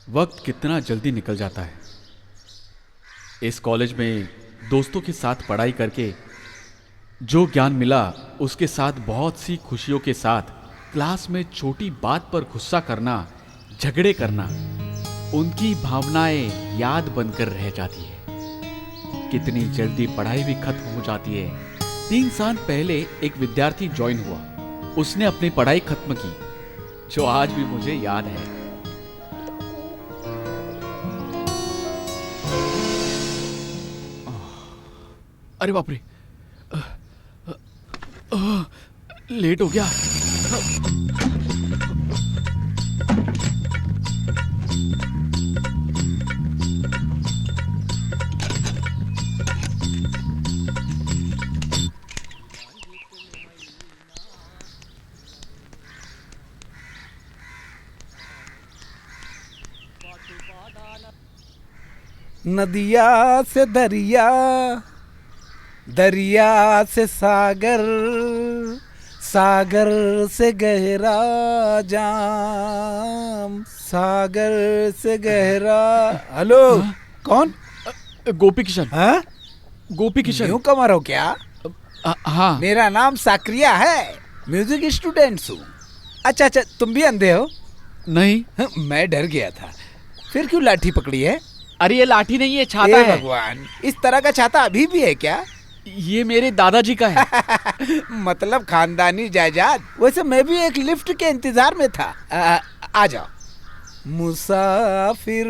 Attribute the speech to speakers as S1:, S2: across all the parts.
S1: वक्त कितना जल्दी निकल जाता है। इस कॉलेज में दोस्तों के साथ पढ़ाई करके जो ज्ञान मिला, उसके साथ बहुत सी खुशियों के साथ क्लास में छोटी बात पर गुस्सा करना, झगड़े करना, उनकी भावनाएं याद बनकर रह जाती है। कितनी जल्दी पढ़ाई भी खत्म हो जाती है। 3 साल पहले एक विद्यार्थी ज्वाइन हुआ, उसने अपनी पढ़ाई खत्म की, जो आज भी मुझे याद है। अरे बाप रे, लेट हो गया।
S2: नदिया से दरिया, दरिया से सागर, सागर से गहरा जाम, सागर से गहरा। हेलो, कौन?
S1: गोपी किशन।
S2: हाँ,
S1: गोपी किशन।
S2: न्यू कमर हो क्या?
S1: हाँ।
S2: मेरा नाम साक्रिया है, म्यूजिक स्टूडेंट हूँ। अच्छा अच्छा, तुम भी अंधे हो?
S1: नहीं।
S2: मैं डर गया था। फिर क्यों लाठी पकड़ी है?
S1: अरे ये लाठी नहीं है, छाता है।
S2: भगवान, इस तरह का छाता अभी भी है क्या?
S1: ये मेरे दादाजी का है।
S2: मतलब खानदानी जायदाद। वैसे मैं भी एक लिफ्ट के इंतजार में था। आ जाओ। मुसाफिर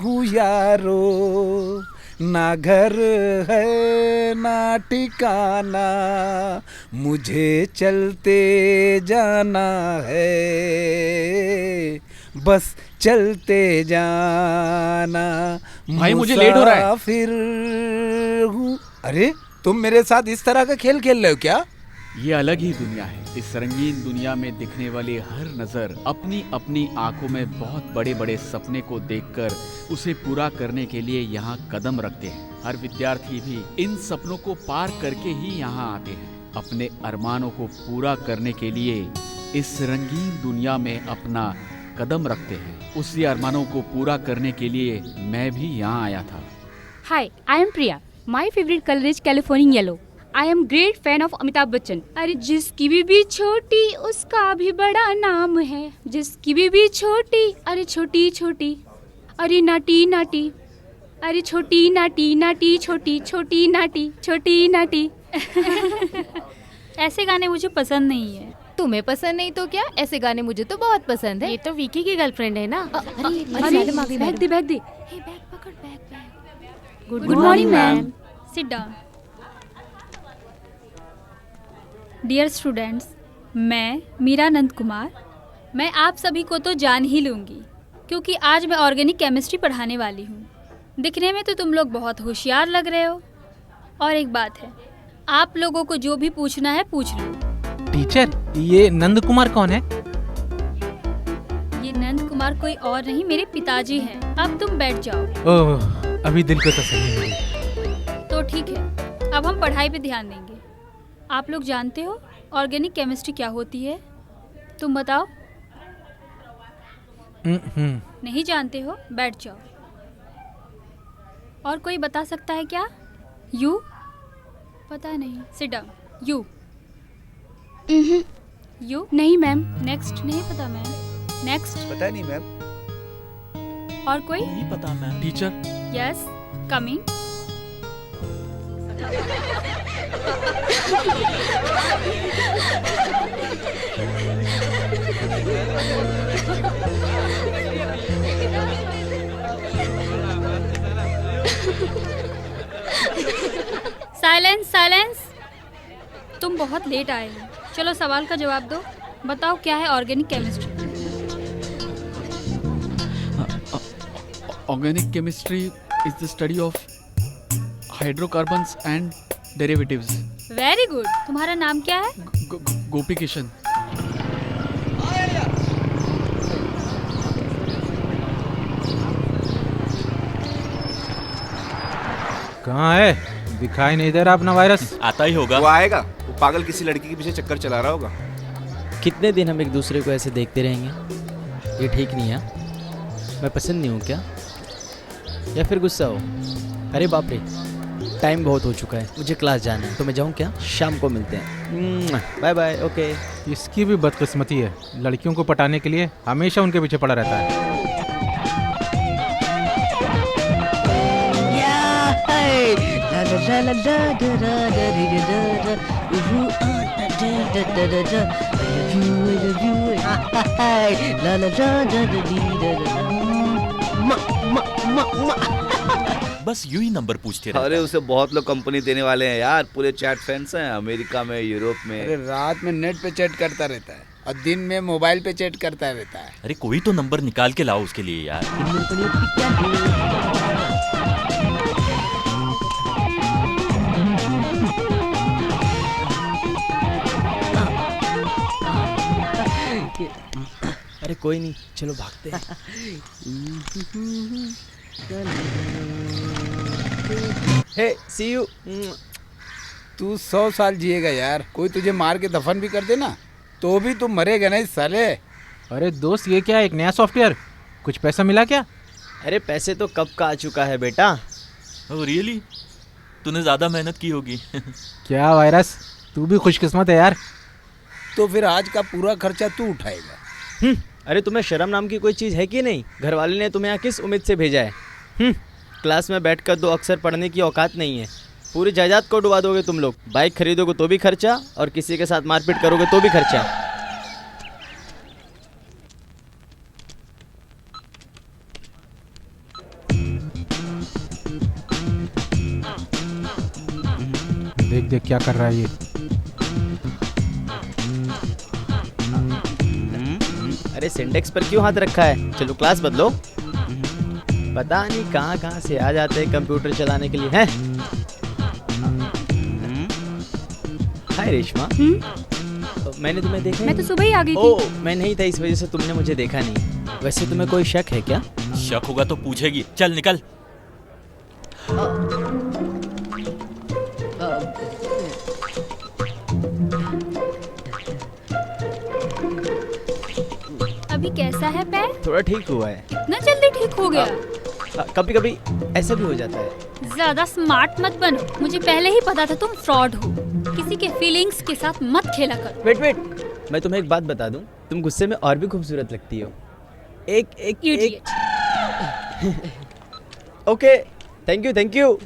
S2: हूँ यारो, ना घर है ना ठिकाना, मुझे चलते जाना है, बस चलते जाना।
S1: भाई मुझे लेट हो रहा है।
S2: फिर हूँ। अरे तुम मेरे साथ इस तरह का खेल खेल रहे हो क्या?
S1: ये अलग ही दुनिया है। इस रंगीन दुनिया में दिखने वाली हर नजर अपनी अपनी आंखों में बहुत बड़े बड़े सपने को देखकर उसे पूरा करने के लिए यहाँ कदम रखते हैं। हर विद्यार्थी भी इन सपनों को पार करके ही यहाँ आते हैं। अपने अरमानों को पूरा करने के लिए इस रंगीन दुनिया में अपना कदम रखते हैं। उसी अरमानों को पूरा करने के लिए मैं भी यहाँ आया था।
S3: Hi, I am Priya. My favorite color is Californian yellow. I am great fan of Amitabh Bachchan. अरे जिसकी भी छोटी उसका भी बड़ा नाम है। जिसकी भी छोटी, अरे छोटी छोटी, अरे नाटी नाटी, अरे छोटी नाटी नाटी, छोटी छोटी नाटी, छोटी नाटी।
S4: ऐसे गाने मुझे पसंद नहीं है।
S5: तुम्हें पसंद नहीं तो क्या, ऐसे गाने मुझे तो बहुत पसंद है।
S4: ये तो विकी की गर्लफ्रेंड है ना।
S5: अरे
S3: अरे बैग दे बैग दे।
S5: बैग पकड़, bag.
S3: Good morning ma'am.
S4: Sit down. Dear students, मैं मीरा नंद कुमार, मैं आप सभी को तो जान ही लूँगी क्योंकि आज मैं ऑर्गेनिक केमिस्ट्री पढ़ाने वाली हूँ। दिखने में तो तुम लोग बहुत होशियार लग रहे हो। और एक बात है, आप लोगों को जो भी पूछना है पूछ लो।
S6: टीचर, ये नंद कुमार कौन है?
S4: ये नंद कुमार कोई और नहीं, मेरे पिताजी हैं। अब तुम बैठ जाओ।
S6: ओह, अभी दिल को तसल्ली मिली।
S4: तो ठीक है, अब हम पढ़ाई पे ध्यान देंगे। आप लोग जानते हो ऑर्गेनिक केमिस्ट्री क्या होती है? तुम बताओ। नहीं जानते हो? बैठ जाओ। और कोई बता सकता है क्या? यू? पता नहीं। Sit down. यू? यू?
S3: नहीं मैम।
S4: नेक्स्ट? नहीं पता मैम। नेक्स्ट?
S2: पता नहीं मैम।
S4: और कोई?
S7: नहीं पता ma'am.
S1: Teacher,
S4: yes, coming. Silence, silence. तुम बहुत लेट आए हो। चलो सवाल का जवाब दो। बताओ क्या है organic chemistry?
S1: Organic chemistry is the study of hydrocarbons and derivatives.
S4: Very good. तुम्हारा नाम क्या है?
S1: गोपी किशन।
S6: कहाँ है? दिखाई नहीं दे रहा अपना वायरस।
S7: आता ही होगा।
S8: वो आएगा, वो पागल किसी लड़की के पीछे चक्कर चला रहा होगा।
S9: कितने दिन हम एक दूसरे को ऐसे देखते रहेंगे? ये ठीक नहीं है। मैं पसंद नहीं हूँ क्या, या फिर गुस्सा हो? अरे बाप रे, टाइम बहुत हो चुका है, मुझे क्लास जाना है। तो मैं जाऊँ क्या? शाम को मिलते हैं। Bye bye. ओके।
S6: इसकी भी बदकिस्मती है, लड़कियों को पटाने के लिए हमेशा उनके पीछे पड़ा रहता है।
S7: बस यूं ही नंबर पूछते रहता
S8: अरे
S7: है।
S8: उसे बहुत लोग कंपनी देने वाले हैं यार, पूरे चैट फ्रेंड्स हैं अमेरिका में, यूरोप
S2: अरे
S8: में।
S2: रात में नेट पे चैट करता रहता है और दिन में मोबाइल पे चैट करता रहता है।
S7: अरे कोई तो नंबर निकाल के लाओ उसके लिए यार।
S9: अरे कोई नहीं, चलो भागते हैं। हे, सी यू।
S2: तू 100 साल जिएगा यार। कोई तुझे मार के दफन भी कर देना तो भी तू मरेगा नहीं साले।
S6: अरे दोस्त, ये क्या, एक नया सॉफ्टवेयर? कुछ पैसा मिला क्या?
S9: अरे पैसे तो कब का आ चुका है बेटा।
S7: Oh really? तूने ज्यादा मेहनत की होगी।
S6: क्या वायरस, तू भी खुशकिस्मत है यार।
S2: तो फिर आज का पूरा खर्चा तू उठाएगा।
S9: अरे तुम्हें शर्म नाम की कोई चीज़ है कि नहीं? घर वाले ने तुम्हें यहाँ किस उम्मीद से भेजा है? क्लास में बैठकर 2 अक्षर पढ़ने की औकात नहीं है। पूरी जायदाद को डुबा दोगे तुम लोग। बाइक खरीदोगे तो भी खर्चा, और किसी के साथ मारपीट करोगे तो भी खर्चा।
S6: देख देख क्या कर रहा है ये।
S9: अरे सिंडेक्स पर क्यों हाथ रखा है? चलो क्लास बदलो। पता नहीं कहाँ कहाँ से आ जाते हैं कंप्यूटर चलाने के लिए हैं। हाय रेशमा। मैंने तुम्हें देखा
S3: मैं तो सुबह ही आ गई थी।
S9: ओ, मैं नहीं था, इस वजह से तुमने मुझे देखा नहीं। वैसे तुम्हें कोई शक है क्या?
S7: शक होगा तो पूछेगी। चल निकल।
S4: अभी कैसा है पैर?
S9: थोड़ा ठीक हुआ है।
S4: इतना जल्दी ठीक हो गया?
S9: कभी कभी ऐसा भी हो जाता है।
S4: ज्यादा स्मार्ट मत बनो, मुझे पहले ही पता था तुम फ्रॉड हो। किसी के फीलिंग्स के साथ मत खेला करो।
S9: वेट, मैं तुम्हें एक बात बता दूं, तुम गुस्से में और भी खूबसूरत लगती हो। एक ओके, थैंक यू।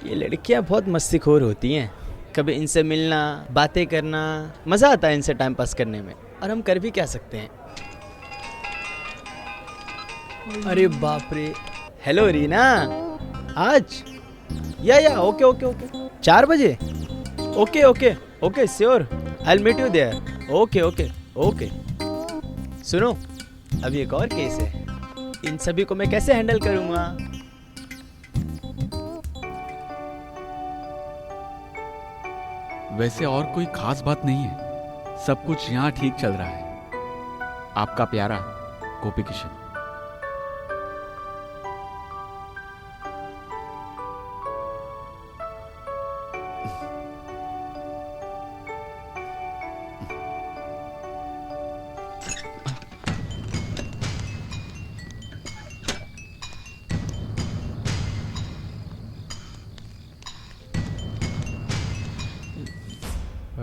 S9: ये लड़कियां बहुत मस्तीखोर होती हैं। कभी इनसे मिलना, बातें करना, मजा आता है इनसे टाइम पास करने में। और हम कर भी क्या सकते हैं। अरे बाप रे, हेलो रीना। आज या ओके 4 बजे। Okay sure, I will meet you there. Okay. सुनो, अभी एक और केस है। इन सभी को मैं कैसे हैंडल करूंगा?
S1: वैसे और कोई खास बात नहीं है, सब कुछ यहाँ ठीक चल रहा है। आपका प्यारा गोपी किशन।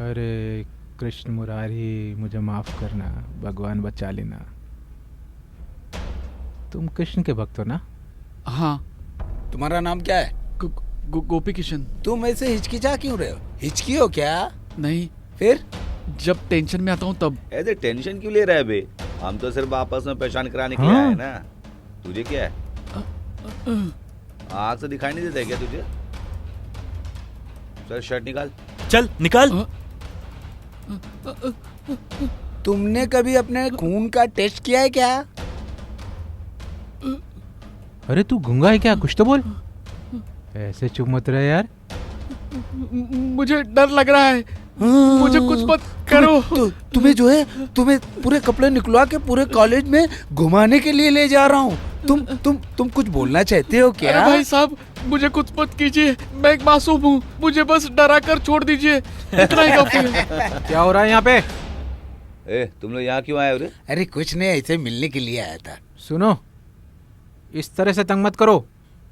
S6: अरे कृष्ण मुरारी, मुझे माफ़ करना, भगवान बचा लेना। तुम कृष्ण के भक्त हो ना?
S1: हाँ।
S2: तुम्हारा नाम क्या है?
S1: गोपी किशन।
S2: तुम ऐसे हिचकिचा क्यों रहे हो? हिचकी हो क्या?
S1: नहीं,
S2: फिर
S1: जब टेंशन में आता हूँ तब।
S8: ऐसे टेंशन क्यों ले रहा है बे? हम तो सिर्फ आपस में पहचान कराने के लिए आए हैं ना। तुझे क्या है? आँख से दिखाई नहीं देता क्या तुझे? चल शर्ट निकाल।
S7: चल निकाल।
S2: तुमने कभी अपने खून का टेस्ट किया है क्या?
S6: अरे तू गूंगा है क्या? कुछ तो बोल। ऐसे चुप मत रहे यार।
S1: मुझे डर लग रहा है, मुझे कुछ मत करो।
S2: तुम्हें जो है, तुम्हें पूरे कपड़े निकलवा के पूरे कॉलेज में घुमाने के लिए ले जा रहा हूँ। तुम कुछ बोलना चाहते हो क्या?
S1: अरे भाई साहब, मुझे कुछ मत कीजिए, मैं एक मासूम हूँ, मुझे बस डरा कर छोड़ दीजिए, इतना ही काफी है।
S6: क्या हो रहा है यहाँ पे?
S8: तुम लोग यहाँ क्यों आए हो रे?
S2: अरे कुछ नहीं, ऐसे मिलने के लिए आया था।
S6: सुनो, इस तरह से तंग मत करो,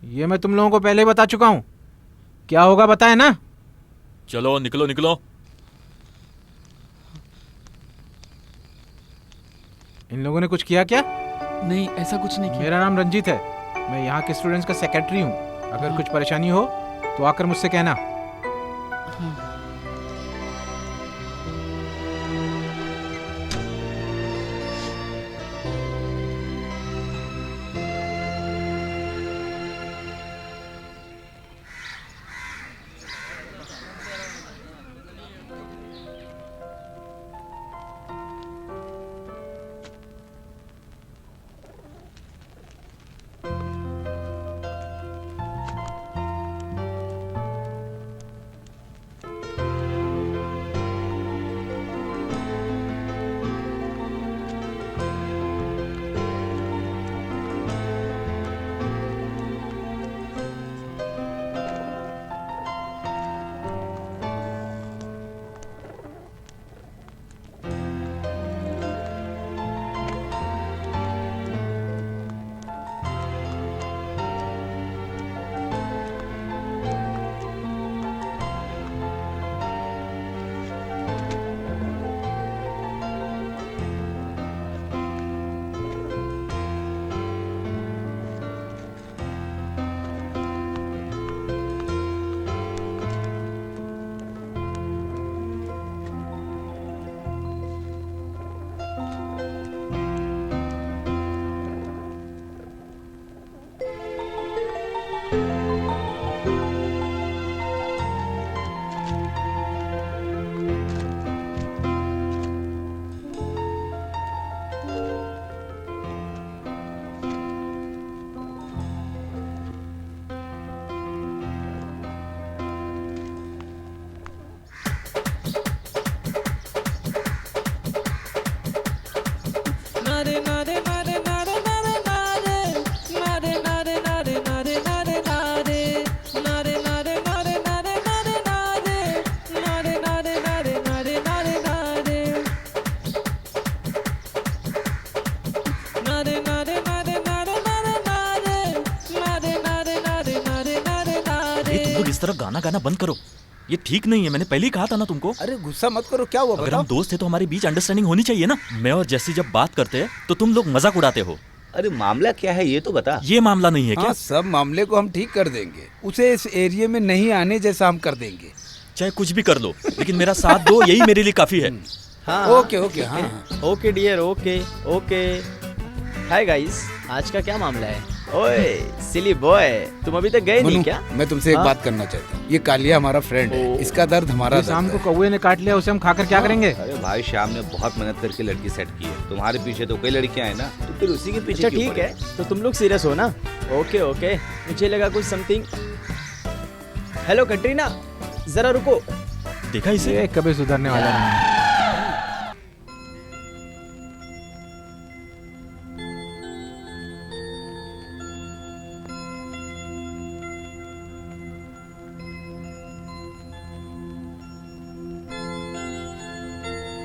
S6: ये मैं तुम लोगों को पहले ही बता चुका हूँ। क्या होगा बताए ना?
S7: चलो निकलो।
S6: इन लोगों ने कुछ किया क्या?
S1: नहीं, ऐसा कुछ नहीं किया।
S6: मेरा नाम रंजीत है, मैं यहाँ के स्टूडेंट्स का सेक्रेटरी हूँ। अगर कुछ परेशानी हो तो आकर मुझसे कहना।
S7: इस तरह गाना गाना बंद करो, ये ठीक नहीं है। मैंने पहले ही कहा था ना तुमको।
S2: अरे गुस्सा मत करो, क्या हुआ
S7: अगर
S2: बताओ।
S7: हम दोस्त थे तो हमारे बीच अंडरस्टैंडिंग होनी चाहिए ना। मैं और जैसी जब बात करते हैं तो तुम लोग मजाक उड़ाते हो।
S8: अरे मामला क्या है ये तो बता।
S7: ये मामला नहीं है क्या?
S2: हाँ, सब मामले को हम ठीक कर देंगे। उसे इस एरिया में नहीं आने जैसा हम कर देंगे।
S7: चाहे कुछ भी कर लो, लेकिन मेरा साथ दो, यही मेरे लिए काफी है।
S9: हाँ
S2: ओके ओके, हाँ हाँ।
S9: Okay dear, okay okay. Hi guys, आज का क्या मामला है? ओए सिली बॉय, तुम अभी तक गए नहीं
S2: मनु,
S9: क्या?
S2: मैं तुमसे एक
S9: हाँ?
S2: बात करना चाहता हूँ। ये कालिया हमारा फ्रेंड है, इसका दर्द हमारा
S6: ये शाम
S2: दर्द
S6: को
S2: है।
S6: कौवे ने काट लिया, उसे हम खाकर क्या करेंगे?
S8: अरे भाई श्याम ने बहुत मेहनत करके लड़की सेट की है। तुम्हारे पीछे तो कई लड़कियां हैं ना, तो फिर उसी के पीछे
S9: अच्छा
S8: क्यों
S9: ठीक
S8: पड़े?
S9: है, तो तुम लोग सीरियस हो ना? ओके ओके, मुझे लगा कुछ समथिंग। हेलो कटरीना, जरा रुको।
S7: देखा इसे?
S6: ये कभी सुधरने वाला नहीं है।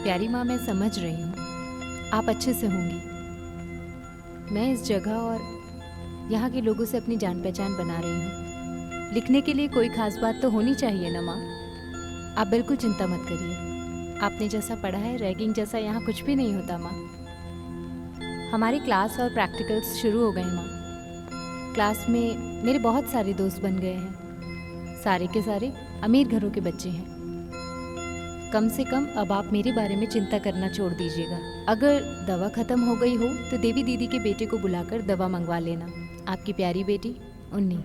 S5: प्यारी माँ, मैं समझ रही हूँ आप अच्छे से होंगी। मैं इस जगह और यहाँ के लोगों से अपनी जान पहचान बना रही हूँ। लिखने के लिए कोई खास बात तो होनी चाहिए ना माँ। आप बिल्कुल चिंता मत करिए। आपने जैसा पढ़ा है, रैगिंग जैसा यहाँ कुछ भी नहीं होता माँ। हमारी क्लास और प्रैक्टिकल्स शुरू हो गए माँ। क्लास में मेरे बहुत सारे दोस्त बन गए हैं। सारे के सारे अमीर घरों के बच्चे हैं। कम से कम अब आप मेरे बारे में चिंता करना छोड़ दीजिएगा। अगर दवा खत्म हो गई हो तो देवी दीदी के बेटे को बुलाकर दवा मंगवा लेना। आपकी प्यारी बेटी उन्नी।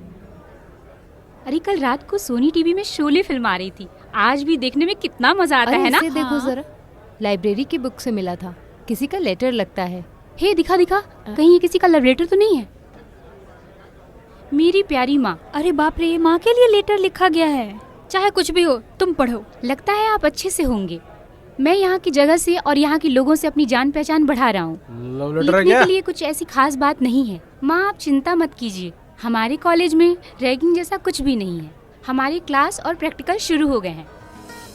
S3: अरे कल रात को सोनी टीवी में शोले फिल्म आ रही थी, आज भी देखने में कितना मजा आता
S5: अरे
S3: है ना।
S5: इसे देखो
S3: हाँ।
S5: जरा, लाइब्रेरी की बुक से मिला था। किसी का लेटर लगता है।
S3: हे दिखा दिखा, कहीं ये किसी का लव लेटर तो नहीं है? मेरी प्यारी माँ,
S4: अरे बाप रे, माँ के लिए लेटर लिखा गया है। चाहे कुछ भी हो, तुम पढ़ो।
S3: लगता है आप अच्छे से होंगे। मैं यहाँ की जगह से और यहाँ के लोगों से अपनी जान पहचान बढ़ा रहा हूँ।
S6: लव लेटर है
S3: लिखने
S6: क्या?
S3: के लिए कुछ ऐसी खास बात नहीं है। माँ आप चिंता मत कीजिए, हमारे कॉलेज में रैगिंग जैसा कुछ भी नहीं है। हमारी क्लास और प्रैक्टिकल शुरू हो गए हैं।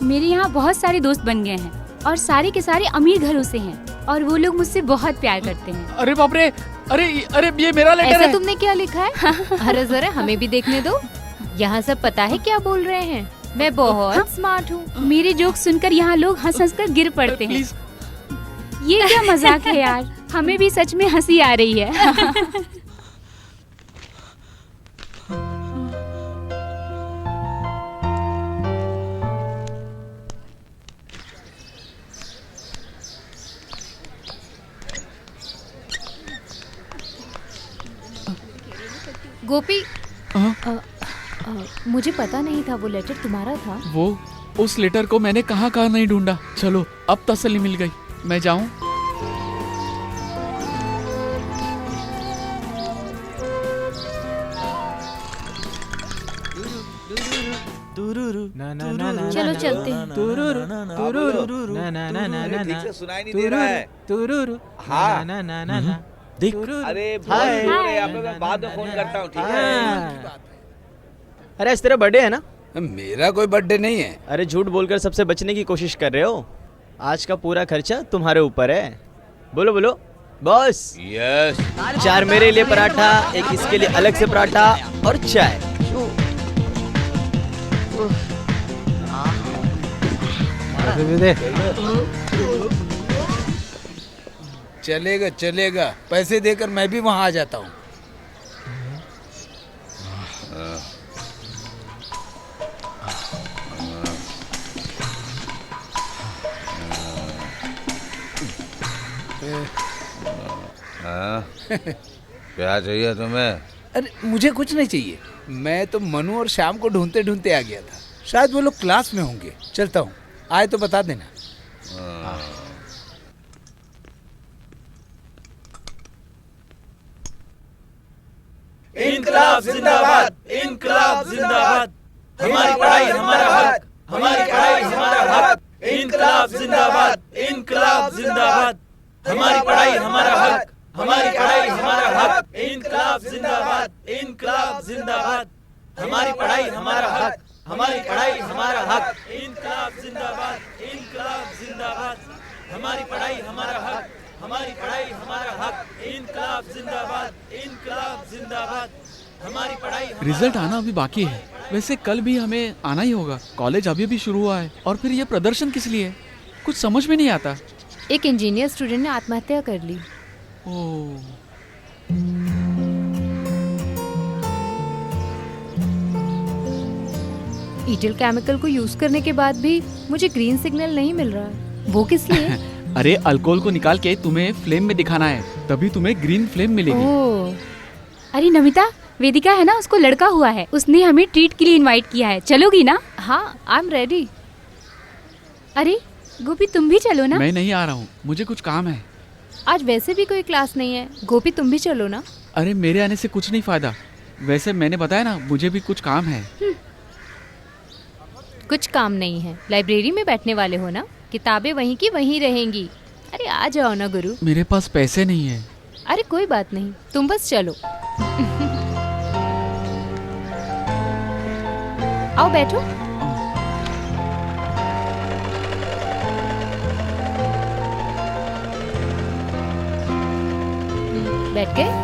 S3: मेरे यहाँ बहुत सारे दोस्त बन गए हैं और सारे के सारे अमीर घरों से हैं और वो लोग मुझसे बहुत प्यार करते हैं।
S1: अरे बाप रे, अरे अरे ये मेरा लेटर
S5: ऐसा
S1: है।
S5: तुमने क्या लिखा है? अरे जरा हमें भी देखने दो। यहाँ सब पता है क्या बोल रहे हैं। मैं बहुत स्मार्ट हूँ।
S3: मेरे जोक सुनकर यहाँ लोग हंस हंस कर गिर पड़ते हैं।
S1: प्लीज।
S3: ये क्या मजाक है यार, हमें भी सच में हंसी आ रही है।
S5: गोपी,
S1: हाँ?
S5: मुझे पता नहीं था वो लेटर तुम्हारा था।
S1: वो उस लेटर को मैंने कहाँ कहाँ नहीं ढूंढा। चलो अब तसल्ली मिल गई, मैं जाऊं?
S6: ना ना ना ना
S5: चलो
S6: ना,
S5: चलते हैं।
S6: तुरुरु, तुरुरु, ना ना ना ना ना
S8: अरे
S6: ना,
S8: ठीक से सुनाई नहीं दे रहा है।
S6: तुरुरु,
S8: हाँ।
S6: ना ना ना ना,
S7: देख,
S6: तुरुरु।
S8: अरे
S9: हाय।
S8: यहाँ पे मैं बाद में फोन करता हूँ, ठीक है?
S6: हाँ।
S9: अरे आज तेरा बर्थडे है ना?
S2: मेरा कोई बर्थडे नहीं है।
S9: अरे झूठ बोलकर सबसे बचने की कोशिश कर रहे हो। आज का पूरा खर्चा तुम्हारे ऊपर है। बोलो बोलो बॉस।
S8: यस।
S9: 4 मेरे लिए पराठा, एक इसके लिए अलग से पराठा और चाय।
S6: दे दे।
S2: चलेगा चलेगा, पैसे देकर मैं भी वहाँ आ जाता हूँ।
S8: हाँ? क्या चाहिए तुम्हें?
S2: अरे मुझे कुछ नहीं चाहिए। मैं तो मनु और श्याम को ढूंढते ढूंढते आ गया था। शायद वो लोग क्लास में होंगे। चलता हूँ, आए तो बता देना।
S7: इनकलाब जिंदाबाद, इनकलाब जिंदाबाद, हमारी पढ़ाई हमारा हक, हमारी पढ़ाई हमारा हक, इनकलाब जिंदाबाद, इनकलाब जिंदाबाद, हमारी पढ़ाई हमारा हक, हमारी पढ़ाई हमारा हक, इनकलाब जिंदाबाद, इनकलाब जिंदाबाद, हमारी पढ़ाई हमारा हक, हमारी पढ़ाई हमारा हक, इनकलाब जिंदाबाद, इनकलाब जिंदाबाद, हमारी पढ़ाई हमारा हक, हमारी पढ़ाई हमारा हक, इनकलाब जिंदाबाद, इनकलाब जिंदाबाद, हमारी पढ़ाई
S1: रिजल्ट आना अभी बाकी है। वैसे कल भी हमें आना ही होगा। कॉलेज अभी भी शुरू हुआ है और फिर ये प्रदर्शन किस लिए? कुछ समझ में नहीं आता।
S5: एक इंजीनियर स्टूडेंट ने आत्महत्या कर ली।
S1: ओह,
S5: ईटिल केमिकल को यूज करने के बाद भी मुझे ग्रीन सिग्नल नहीं मिल रहा है। वो किस लिए?
S1: अरे अल्कोहल को निकाल के तुम्हें फ्लेम में दिखाना है, तभी तुम्हें ग्रीन फ्लेम मिलेगी।
S5: ओह,
S3: अरे नमिता, वेदिका है ना, उसको लड़का हुआ है, उसने हमें ट्रीट के लिए इनवाइट किया है, चलोगी ना?
S5: हाँ, आई एम रेडी।
S3: अरे गोपी, तुम भी चलो ना।
S1: मैं नहीं आ रहा हूँ, मुझे कुछ काम है।
S5: आज वैसे भी कोई क्लास नहीं है। गोपी, तुम भी चलो ना।
S1: अरे मेरे आने से कुछ नहीं फायदा। वैसे मैंने बताया ना, मुझे भी कुछ काम है।
S5: कुछ काम नहीं है, लाइब्रेरी में बैठने वाले हो ना, किताबें वहीं की वहीं रहेंगी। अरे आ जाओ ना गुरु।
S1: मेरे पास पैसे नहीं है।
S5: अरे कोई बात नहीं, तुम बस चलो। आओ बैठो। बैठ गए?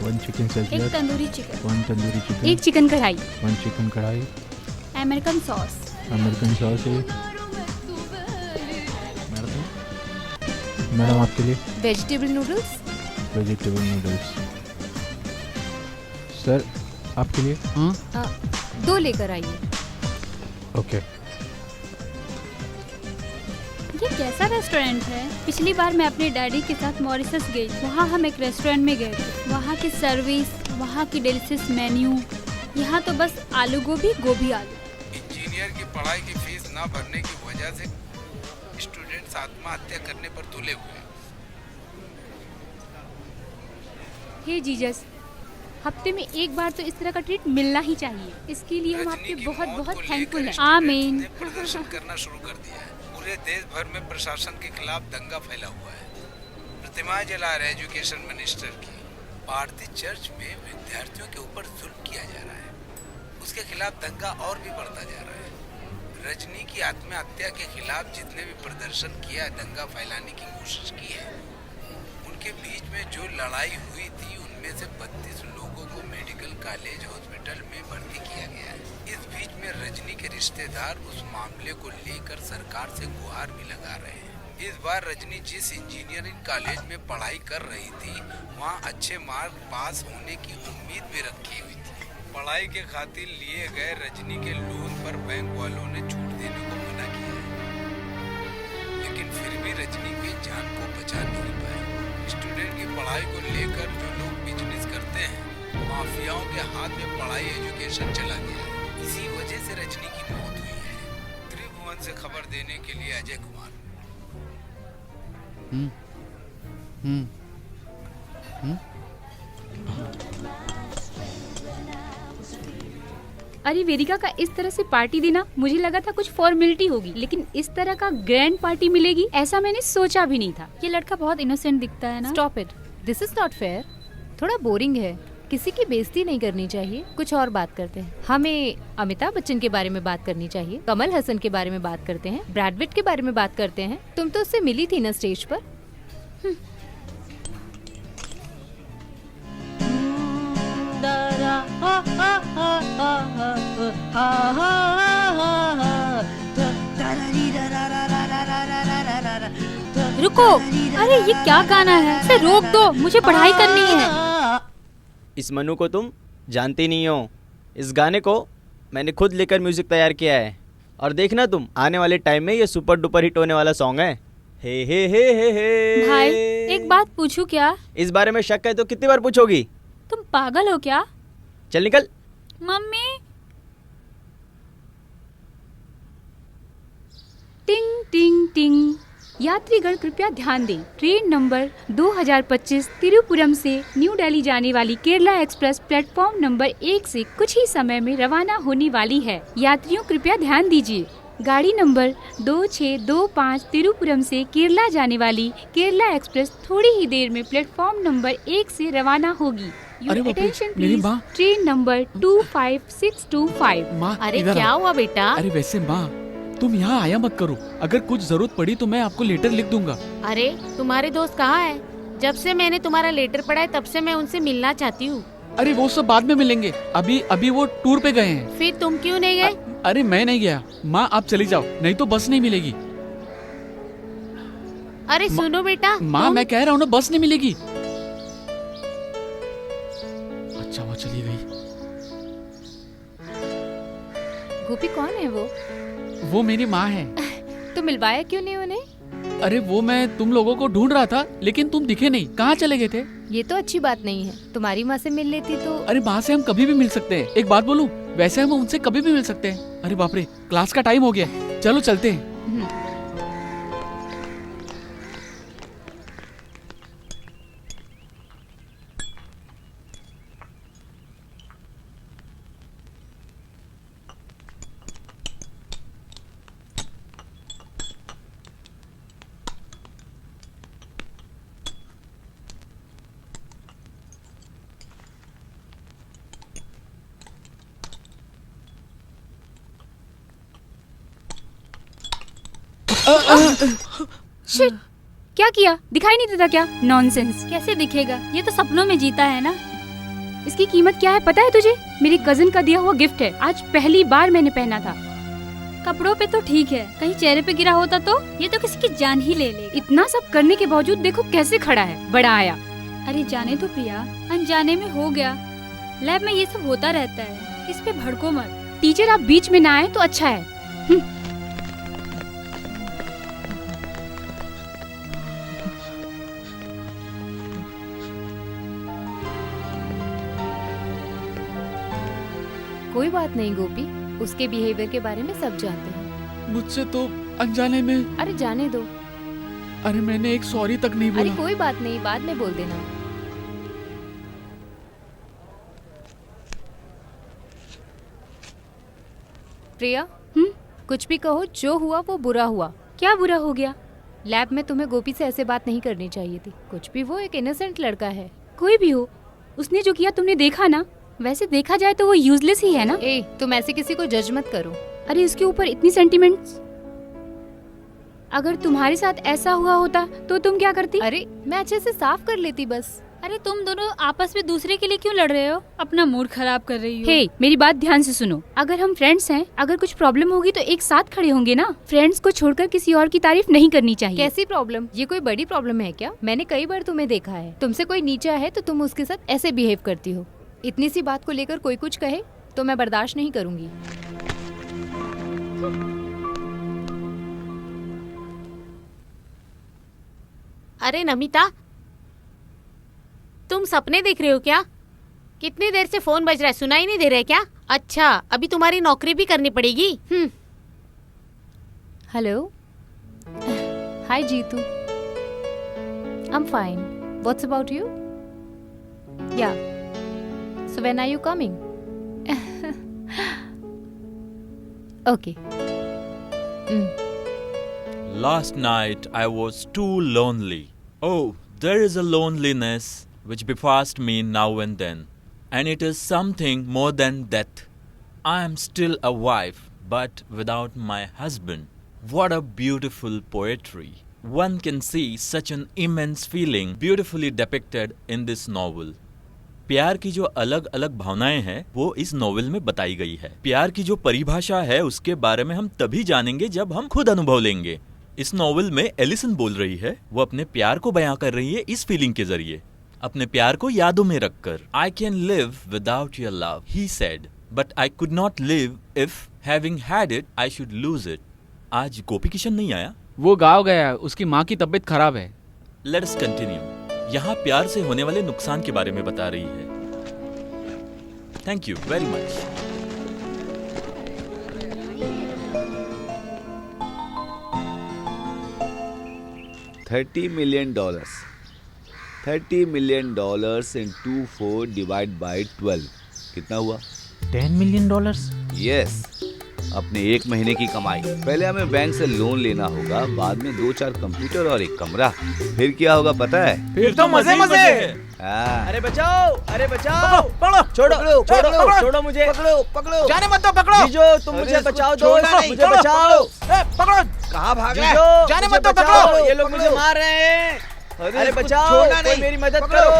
S6: 1 चिकन
S4: एक
S6: salad,
S4: tandoori chicken,
S6: 1 tandoori chicken,
S3: एक चिकन कढ़ाई,
S6: 1 चिकन कढ़ाई,
S4: अमेरिकन सॉस,
S6: अमेरिकन सॉस है। मैडम आपके लिए
S5: vegetable noodles.
S6: Vegetable noodles. Sir आपके लिए
S1: हाँ?
S5: 2 लेकर आइए।
S6: ओके।
S4: ये कैसा रेस्टोरेंट है? पिछली बार मैं अपने डैडी के साथ मॉरिशस गई, वहाँ हम एक रेस्टोरेंट में गए थे। वहाँ की सर्विस, वहाँ की डिलीशियस मेन्यू, यहाँ तो बस आलू गोभी गोभी आलू।
S2: इंजीनियर की पढ़ाई की फीस ना भरने की वजह से स्टूडेंट्स आत्महत्या करने पर तुले हुए हैं।
S3: हे जीसस, हफ्ते में एक बार तो इस तरह का ट्रीट मिलना ही चाहिए। इसके लिए हम आपके बहुत बहुत थैंकफुल हैं।
S4: आमीन।
S2: प्रदर्शन करना शुरू कर दिया है। पूरे देश भर में प्रशासन के खिलाफ दंगा फैला हुआ है। प्रतिमाएं जला रहे एजुकेशन मिनिस्टर की। भारतीय चर्च में विद्यार्थियों के ऊपर जुल्म किया जा रहा है, उसके खिलाफ दंगा और भी बढ़ता जा रहा है। रजनी की आत्महत्या के खिलाफ जितने भी प्रदर्शन किया, दंगा फैलाने की कोशिश की है, उनके बीच में जो लड़ाई हुई थी उनमें से 32 लोगों को मेडिकल कॉलेज हॉस्पिटल में भर्ती किया गया है। इस बीच में रजनी के रिश्तेदार उस मामले को लेकर सरकार से गुहार भी लगा रहे हैं। इस बार रजनी जिस इंजीनियरिंग कॉलेज में पढ़ाई कर रही थी, वहाँ अच्छे मार्क पास होने की उम्मीद भी रखी हुई थी। पढ़ाई के खातिर लिए गए रजनी के लोन पर बैंक वालों ने छूट देने को मना किया है, लेकिन फिर भी रजनी की जान को बचा नहीं पाए। स्टूडेंट की पढ़ाई को लेकर जो लोग बिजनेस करते हैं, माफियाओं के हाथ में पढ़ाई एजुकेशन चला गया है। इसी वजह से रजनी की मौत हुई है। त्रिभुवन से खबर देने के लिए अजय कुमार।
S3: अरे वेदिका का इस तरह से पार्टी देना, मुझे लगा था कुछ फॉर्मेलिटी होगी, लेकिन इस तरह का ग्रैंड पार्टी मिलेगी ऐसा मैंने सोचा भी नहीं था।
S4: ये लड़का बहुत इनोसेंट दिखता है ना।
S5: Stop it, this is not fair. थोड़ा बोरिंग है, किसी की बेइज्जती नहीं करनी चाहिए। कुछ और बात करते हैं। हमें अमिताभ बच्चन के बारे में बात करनी चाहिए, कमल हसन के बारे में बात करते हैं, ब्रैड पिट के बारे में बात करते हैं। तुम तो उससे मिली थी ना स्टेज पर।
S4: रुको, अरे ये क्या गाना है? इसे रोक दो, मुझे पढ़ाई करनी है।
S9: इस मनु को तुम जानती नहीं हो। इस गाने को मैंने खुद लेकर म्यूजिक तैयार किया है और देखना तुम, आने वाले टाइम में ये सुपर डुपर हिट होने वाला सॉन्ग है। हे
S4: भाई एक बात पूछूं क्या?
S9: इस बारे में शक है तो कितनी बार पूछोगी?
S4: तुम पागल हो क्या?
S9: चल निकल।
S4: मम्मी।
S3: टिंग टिंग टिंग। यात्रीगण कृपया ध्यान दें, ट्रेन नंबर 2025 तिरुपुरम से न्यू दिल्ली जाने वाली केरला एक्सप्रेस प्लेटफॉर्म नंबर 1 से कुछ ही समय में रवाना होने वाली है। यात्रियों कृपया ध्यान दीजिए, गाड़ी नंबर 2625 तिरुपुरम से केरला जाने वाली केरला एक्सप्रेस थोड़ी ही देर में प्लेटफॉर्म नंबर 1 से रवाना होगी।
S1: अरे बाप रे,
S3: Attention
S1: मेरी
S3: please,
S1: माँ।
S3: Train number 25625।
S1: माँ
S5: अरे
S1: इधर
S5: क्या
S1: आओ।
S5: हुआ बेटा?
S1: अरे वैसे माँ, तुम यहाँ आया मत करो। अगर कुछ जरूरत पड़ी तो मैं आपको लेटर लिख दूंगा।
S5: अरे तुम्हारे दोस्त कहाँ है? जब से मैंने तुम्हारा लेटर पढ़ा है तब से मैं उनसे मिलना चाहती हूँ।
S1: अरे वो सब बाद में मिलेंगे, अभी वो टूर पे गए हैं।
S5: फिर तुम क्यों नहीं गए?
S1: अरे मैं नहीं गया माँ, आप चली जाओ, नहीं तो बस नहीं मिलेगी।
S5: अरे सुनो बेटा,
S1: माँ मैं कह रहा हूँ ना, बस नहीं मिलेगी। अच्छा वो चली गई।
S5: गोपी कौन है वो?
S1: वो मेरी माँ है।
S5: तो मिलवाया क्यों नहीं उन्हें?
S1: अरे वो मैं तुम लोगों को ढूंढ रहा था, लेकिन तुम दिखे नहीं। कहाँ चले गए थे?
S5: ये तो अच्छी बात नहीं है। तुम्हारी माँ से मिल लेती तो।
S1: अरे माँ से हम कभी भी मिल सकते हैं। एक बात बोलूं, वैसे हम उनसे कभी भी मिल सकते हैं। अरे बाप रे, क्लास का टाइम हो गया, चलो चलते हैं।
S3: शिट, क्या किया? दिखाई नहीं देता क्या? नॉनसेंस।
S4: कैसे दिखेगा? ये तो सपनों में जीता है ना।
S3: इसकी कीमत क्या है पता है तुझे? मेरी कजिन का दिया हुआ गिफ्ट है, आज पहली बार मैंने पहना था।
S4: कपड़ों पे तो ठीक है, कहीं चेहरे पे गिरा होता तो ये तो किसी की जान ही ले लेगा।
S3: इतना सब करने के बावजूद देखो कैसे खड़ा है, बड़ा आया।
S4: अरे जाने तो प्रिया, अनजाने में हो गया। लैब में ये सब होता रहता है, इस पे भड़को मत।
S3: टीचर आप बीच में ना आए तो अच्छा है।
S5: कोई बात नहीं गोपी, उसके बिहेवियर के बारे में सब जानते हैं।
S1: मुझसे तो अनजाने में।
S5: अरे जाने दो।
S1: अरे मैंने एक सॉरी तक नहीं
S5: अरे
S1: बोला।
S5: कोई बात नहीं, बाद में बोल देना। प्रिया, कुछ भी कहो, जो हुआ वो बुरा हुआ।
S3: क्या बुरा हो गया?
S5: लैब में तुम्हें गोपी से ऐसे बात नहीं करनी चाहिए थी। कुछ भी वो एक इनोसेंट लड़का है।
S3: कोई भी हो, उसने जो किया तुमने देखा ना। वैसे देखा जाए तो वो यूजलेस ही है ना।
S5: ए, तुम ऐसे किसी को जज मत करो।
S3: अरे इसके ऊपर इतनी सेंटिमेंट्स। अगर तुम्हारे साथ ऐसा हुआ होता तो तुम क्या करती?
S5: अरे मैं अच्छे से साफ कर लेती बस।
S4: अरे तुम दोनों आपस में दूसरे के लिए क्यों लड़ रहे हो? अपना मूड खराब कर रही हो।
S3: हे, मेरी बात ध्यान से सुनो। अगर हम फ्रेंड्स हैं, अगर कुछ प्रॉब्लम होगी तो एक साथ खड़े होंगे ना। फ्रेंड्स को छोड़कर किसी और की तारीफ नहीं करनी चाहिए।
S5: कैसी प्रॉब्लम? ये कोई बड़ी प्रॉब्लम है क्या? मैंने कई बार तुम्हें देखा है, तुमसे कोई नीचा है तो तुम उसके साथ ऐसे बिहेव करती हो। इतनी सी बात को लेकर कोई कुछ कहे तो मैं बर्दाश्त नहीं करूंगी।
S10: अरे नमिता, तुम सपने देख रहे हो क्या? कितनी देर से फोन बज रहा है, सुनाई नहीं दे रहा है क्या? अच्छा, अभी तुम्हारी नौकरी भी करनी पड़ेगी।
S5: Hello, hi Jeetu, I am fine, what's about you? Yeah, so when are you coming? Okay.
S7: Last night I was too lonely. Oh, there is a loneliness which befalls me now and then, and it is something more than death. I am still a wife, but without my husband. What a beautiful poetry. One can see such an immense feeling beautifully depicted in this novel. प्यार की जो अलग अलग भावनाएं हैं वो इस novel में बताई गई है। प्यार की जो परिभाषा है उसके बारे में हम तभी जानेंगे जब हम खुद अनुभव लेंगे। इस नॉवेल में एलिसन बोल रही है, वो अपने प्यार को बयां कर रही है इस फीलिंग के जरिए, अपने प्यार को यादों में रखकर। I can live without your love, he said, but I could not live if Having had it, I should lose it. आज गोपी किशन नहीं आया?
S1: वो गाँव गया है, उसकी माँ की तबीयत खराब है।
S7: Let us continue. यहाँ प्यार से होने वाले नुकसान के बारे में बता रही है। Thank you very much.
S8: $30 million. $30 million into 4 divide by 12 कितना हुआ?
S6: $10 million?
S8: यस, अपने 1 महीने की कमाई। पहले हमें बैंक से लोन लेना होगा, बाद में 2-4 कंप्यूटर और 1 कमरा। फिर क्या होगा पता है?
S6: फिर तो मजे मजे।
S8: हाँ।
S9: अरे बचाओ, अरे बचाओ,
S6: पकड़ो,
S9: छोड़ो,
S6: पकड़ो,
S9: छोड़ो,
S6: पकड़ो,
S9: छोड़ो मुझे,
S6: पकड़ो, जाने मत दो, पकड़ो।
S9: जीजो तुम मुझे बचाओ दो, मुझे बचाओ।
S6: पकड़ो,
S9: कहाँ भाग
S6: रहे?
S9: जीजो
S6: जाने
S9: मुझे
S6: मत दो,
S9: बचाओ,
S6: पकड़ो।
S9: ये लोग मुझे मार रहे हैं। अरे बचाओ, कोई मेरी मदद करो,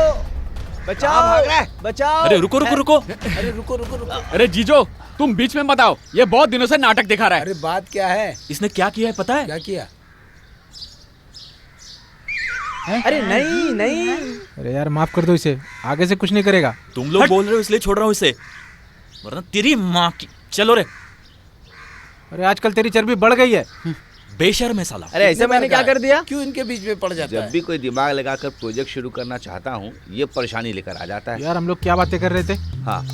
S9: बचाओ, बचाओ।
S7: अरे रुको रुको रुको।
S2: अरे रुको रुको रुको।
S1: अरे जीजो, तुम बीच में मत आओ, ये बहुत दिनों से नाटक दिखा रहा है।
S2: अरे बात क्या है?
S7: इसने क्या किया है पता है?
S2: क्या किया?
S9: अरे नहीं नहीं।
S6: अरे यार माफ कर दो इसे, आगे से कुछ नहीं करेगा।
S7: तुम लोग बोल रहे हो इसलिए छोड़ रहा हूँ इसे, वरना तेरी माँ की। चलो रे।
S6: अरे आजकल तेरी चर्बी बढ़ गई है।
S7: बेशर्म है साला।
S9: अरे ऐसे मैंने क्या कर दिया?
S2: क्यों इनके बीच में पड़ जाता
S8: जब
S2: है?
S8: भी कोई दिमाग लगाकर प्रोजेक्ट शुरू करना चाहता हूँ, ये परेशानी लेकर आ जाता है।
S6: यार हम लोग क्या बातें कर रहे थे?
S8: हाँ,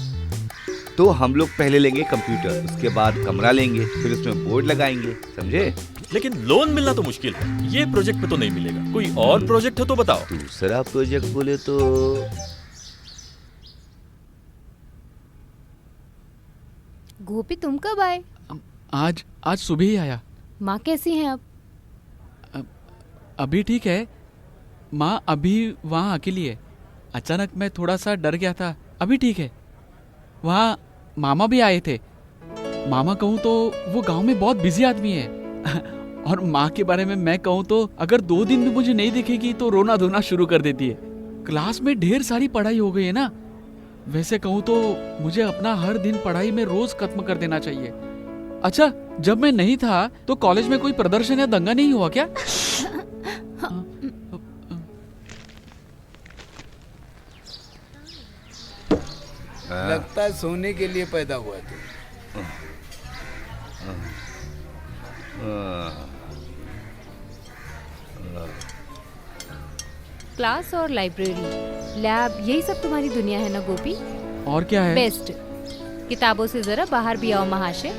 S8: तो हम लोग पहले लेंगे कंप्यूटर, उसके बाद कमरा लेंगे, फिर उसमें बोर्ड लगाएंगे, समझे?
S7: लेकिन लोन मिलना तो मुश्किल है, ये प्रोजेक्ट पे तो नहीं मिलेगा। कोई और प्रोजेक्ट हो तो बताओ।
S8: दूसरा प्रोजेक्ट बोले तो
S5: गोपी तुम कब आए?
S1: आज सुबह ही आया।
S5: माँ कैसी हैं अब?
S1: अभी ठीक है, माँ अभी वहाँ अकेली है। अचानक मैं थोड़ा सा डर गया था, अभी ठीक है। वहाँ मामा भी आए थे। मामा कहूँ तो वो गांव में बहुत बिजी आदमी है। और माँ के बारे में मैं कहूँ तो अगर 2 दिन भी मुझे नहीं दिखेगी तो रोना धोना शुरू कर देती है। क्लास में ढेर सारी पढ़ाई हो गई है ना, वैसे कहूँ तो मुझे अपना हर दिन पढ़ाई में रोज खत्म कर देना चाहिए। अच्छा, जब मैं नहीं था तो कॉलेज में कोई प्रदर्शन या दंगा नहीं हुआ क्या?
S2: लगता है सोने के लिए पैदा हुआ तू।
S5: क्लास और लाइब्रेरी, लैब, यही सब तुम्हारी दुनिया है ना गोपी?
S1: और क्या है?
S5: बेस्ट। किताबों से जरा बाहर भी आओ महाशय।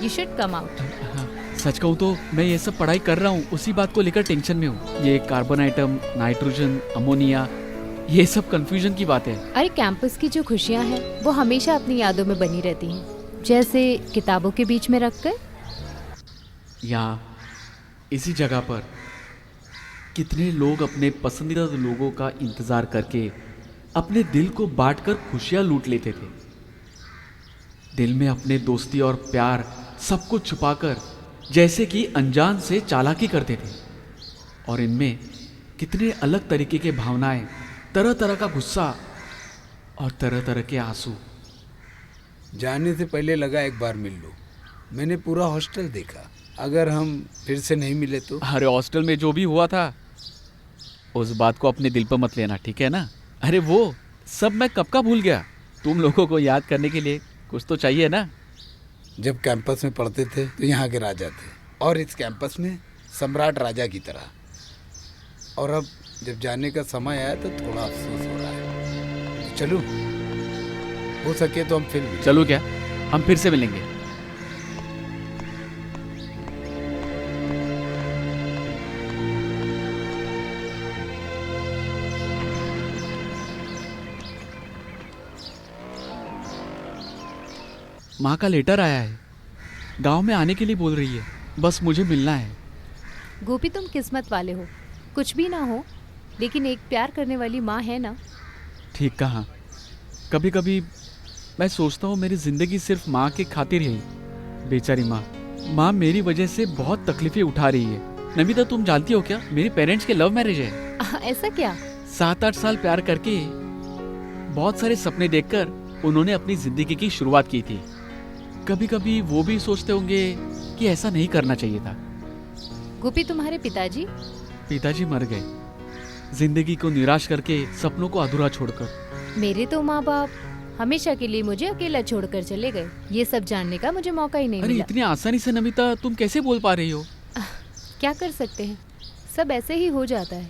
S5: You should come out.
S1: सच कहूँ तो मैं ये सब पढ़ाई कर रहा हूँ, उसी बात को लेकर टेंशन में हूँ। ये कार्बन आइटम, नाइट्रोजन, अमोनिया, ये सब कंफ्यूजन की बात है।
S5: अरे कैंपस की जो खुशियाँ हैं वो हमेशा अपनी यादों में बनी रहती हैं, जैसे किताबों के बीच में रख कर।
S1: यहाँ इसी जगह पर कितने लोग अपने पसंदीदा लोगों का इंतजार करके अपने दिल को बांटकर खुशियाँ लूट लेते थे। दिल में अपने दोस्ती और प्यार सब कुछ छुपाकर जैसे कि अनजान से चालाकी करते थे। और इनमें कितने अलग तरीके के भावनाएं, तरह तरह का गुस्सा और तरह तरह के आंसू।
S2: जाने से पहले लगा एक बार मिल लो। मैंने पूरा हॉस्टल देखा, अगर हम फिर से नहीं मिले तो।
S1: अरे हॉस्टल में जो भी हुआ था उस बात को अपने दिल पर मत लेना, ठीक है ना? अरे वो सब मैं कब का भूल गया। तुम लोगों को याद करने के लिए कुछ तो चाहिए ना।
S2: जब कैंपस में पढ़ते थे तो यहाँ के राजा थे, और इस कैंपस में सम्राट राजा की तरह। और अब जब जाने का समय आया तो थोड़ा अफसोस हो रहा है। तो चलो, हो सके तो हम फिर मिलें।
S1: चलो क्या, हम फिर से मिलेंगे। माँ का लेटर आया है, गांव में आने के लिए बोल रही है, बस मुझे मिलना है।
S5: गोपी तुम किस्मत वाले हो, कुछ भी ना हो लेकिन एक प्यार करने वाली माँ है ना।
S1: ठीक कहा। कभी कभी मैं सोचता हूँ मेरी जिंदगी सिर्फ माँ के खातिर ही। बेचारी माँ मेरी वजह से बहुत तकलीफें उठा रही है। नमिता, तुम जानती हो क्या, मेरे पेरेंट्स के लव मैरिज है।
S5: ऐसा क्या?
S1: 7-8 साल प्यार करके बहुत सारे सपने देखकर उन्होंने अपनी जिंदगी की शुरुआत की थी। कभी कभी वो भी सोचते होंगे कि ऐसा नहीं करना चाहिए था।
S5: गोपी, तुम्हारे पिताजी?
S1: पिताजी मर गए, जिंदगी को निराश करके, सपनों को अधूरा छोड़कर।
S5: मेरे तो माँ बाप हमेशा के लिए मुझे अकेला छोड़कर चले गए। ये सब जानने का मुझे मौका ही नहीं
S1: अरे
S5: मिला।
S1: इतनी आसानी से नमिता तुम कैसे बोल पा रही हो?
S5: क्या कर सकते हैं, सब ऐसे ही हो जाता है।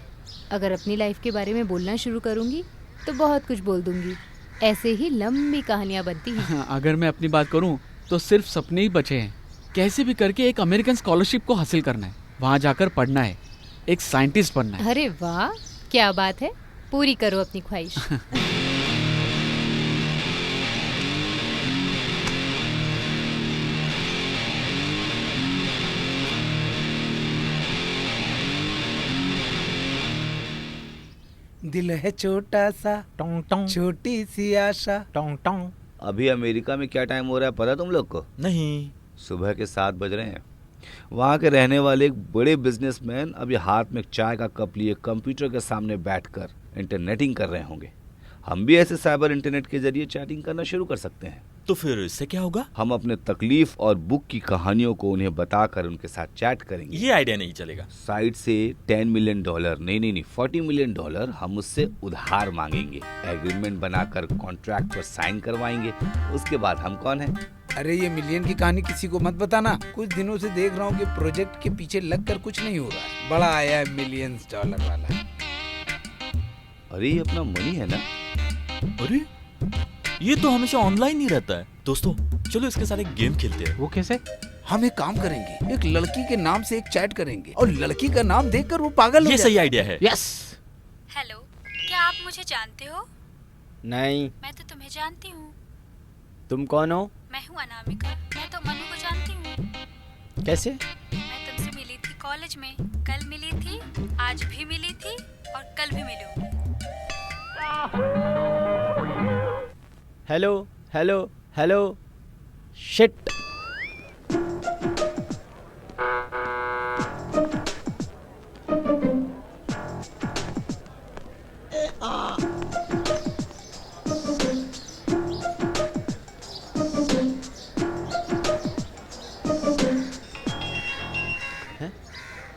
S5: अगर अपनी लाइफ के बारे में बोलना शुरू करूंगी तो बहुत कुछ बोल दूंगी। ऐसे ही लंबी कहानियां बनती हैं।
S1: अगर मैं अपनी बात करूं तो सिर्फ सपने ही बचे हैं। कैसे भी करके एक अमेरिकन स्कॉलरशिप को हासिल करना है, वहां जाकर पढ़ना है, एक साइंटिस्ट बनना है।
S5: अरे वाह, क्या बात है, पूरी करो अपनी ख्वाहिश।
S2: दिल है छोटा सा,
S6: टोंग टोंग
S2: छोटी सी आशा।
S6: टोंग टोंग।
S8: अभी अमेरिका में क्या टाइम हो रहा है पता तुम लोग को?
S7: नहीं।
S8: सुबह के 7 बज रहे हैं। वहाँ के रहने वाले एक बड़े बिजनेसमैन अभी हाथ में चाय का कप लिए कंप्यूटर के सामने बैठकर इंटरनेटिंग कर रहे होंगे। हम भी ऐसे साइबर इंटरनेट के जरिए चैटिंग करना शुरू कर सकते हैं।
S7: तो फिर इससे क्या होगा?
S8: हम अपने तकलीफ और बुक की कहानियों को उन्हें बताकर उनके साथ चैट करेंगे।
S7: ये आइडिया नहीं चलेगा।
S8: साइट से $10 मिलियन, नहीं, $40 मिलियन हम उससे उधार मांगेंगे। एग्रीमेंट बनाकर कॉन्ट्रैक्ट पर साइन करवाएंगे। उसके बाद हम कौन हैं?
S2: अरे ये मिलियन की कहानी किसी को मत बताना। कुछ दिनों से देख रहा हूँ कि प्रोजेक्ट के पीछे लगकर कुछ नहीं हो रहा है। बड़ा आया है $मिलियंस वाला।
S8: अरे ये अपना मनी है ना?
S7: अरे ये तो हमेशा ऑनलाइन ही रहता है। दोस्तों चलो इसके साथ एक गेम खेलते हैं।
S6: वो कैसे?
S2: हम एक काम करेंगे, एक लड़की के नाम से एक चैट करेंगे और लड़की का नाम देखकर वो पागल हो
S7: ये
S2: जाएगा।
S7: सही आइडिया है।
S6: यस।
S4: हेलो, क्या आप मुझे जानते हो?
S9: नहीं।
S4: मैं तो तुम्हें जानती हूँ।
S9: तुम कौन हो?
S4: मैं हूँ अनामिका। मैं तो मनु को जानती हूँ।
S9: कैसे?
S4: मैं तुमसे मिली थी कॉलेज में, कल मिली थी, आज भी मिली थी और कल भी मिलूंगी।
S9: Hello hello hello. Shit.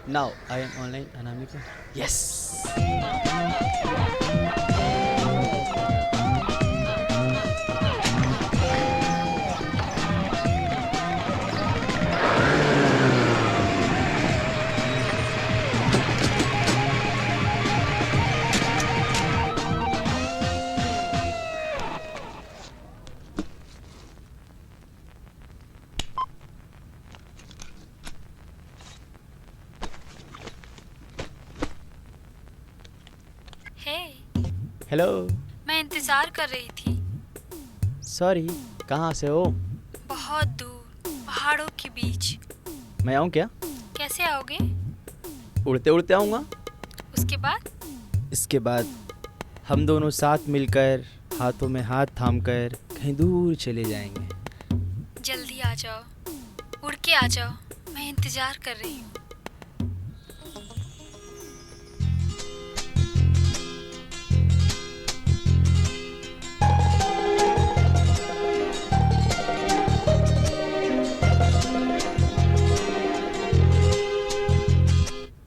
S9: Now I am online, Anamika. Yes. Hello.
S4: मैं इंतजार कर रही थी।
S9: सॉरी, कहाँ से हो?
S4: बहुत दूर, पहाड़ों के बीच।
S9: मैं आऊँ क्या?
S4: कैसे आओगे?
S9: उड़ते उड़ते आऊँगा।
S4: उसके बाद?
S9: इसके बाद हम दोनों साथ मिलकर हाथों में हाथ थामकर कहीं दूर चले जाएंगे।
S4: जल्दी आ जाओ, उड़ के आ जाओ, मैं इंतजार कर रही हूँ।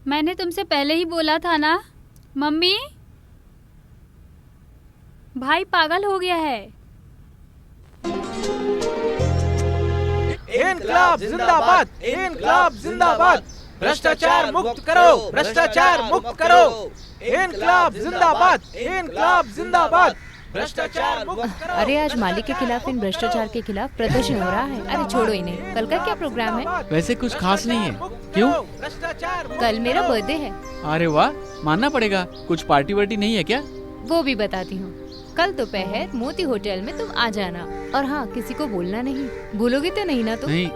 S4: मैंने तुमसे पहले ही बोला था ना। मम्मी, भाई पागल हो गया है।
S6: इनकलाब जिंदाबाद, इनकलाब जिंदाबाद। भ्रष्टाचार मुक्त करो, भ्रष्टाचार मुक्त करो। इनकलाब जिंदाबाद, इनकलाब जिंदाबाद। भ्रष्टाचार मुक्त करो।
S5: अरे आज मालिक के खिलाफ, इन भ्रष्टाचार के खिलाफ प्रदर्शन हो रहा है। अरे छोड़ो इन्हें, कल का क्या प्रोग्राम है?
S1: वैसे कुछ खास नहीं है। क्यों?
S5: कल मेरा बर्थडे है।
S1: अरे वाह, मानना पड़ेगा। कुछ पार्टी वार्टी नहीं है क्या?
S5: वो भी बताती हूँ। कल दोपहर मोती होटल में तुम आ जाना। और हाँ, किसी को बोलना नहीं। भूलोगे तो नहीं ना तुम?
S1: नहीं।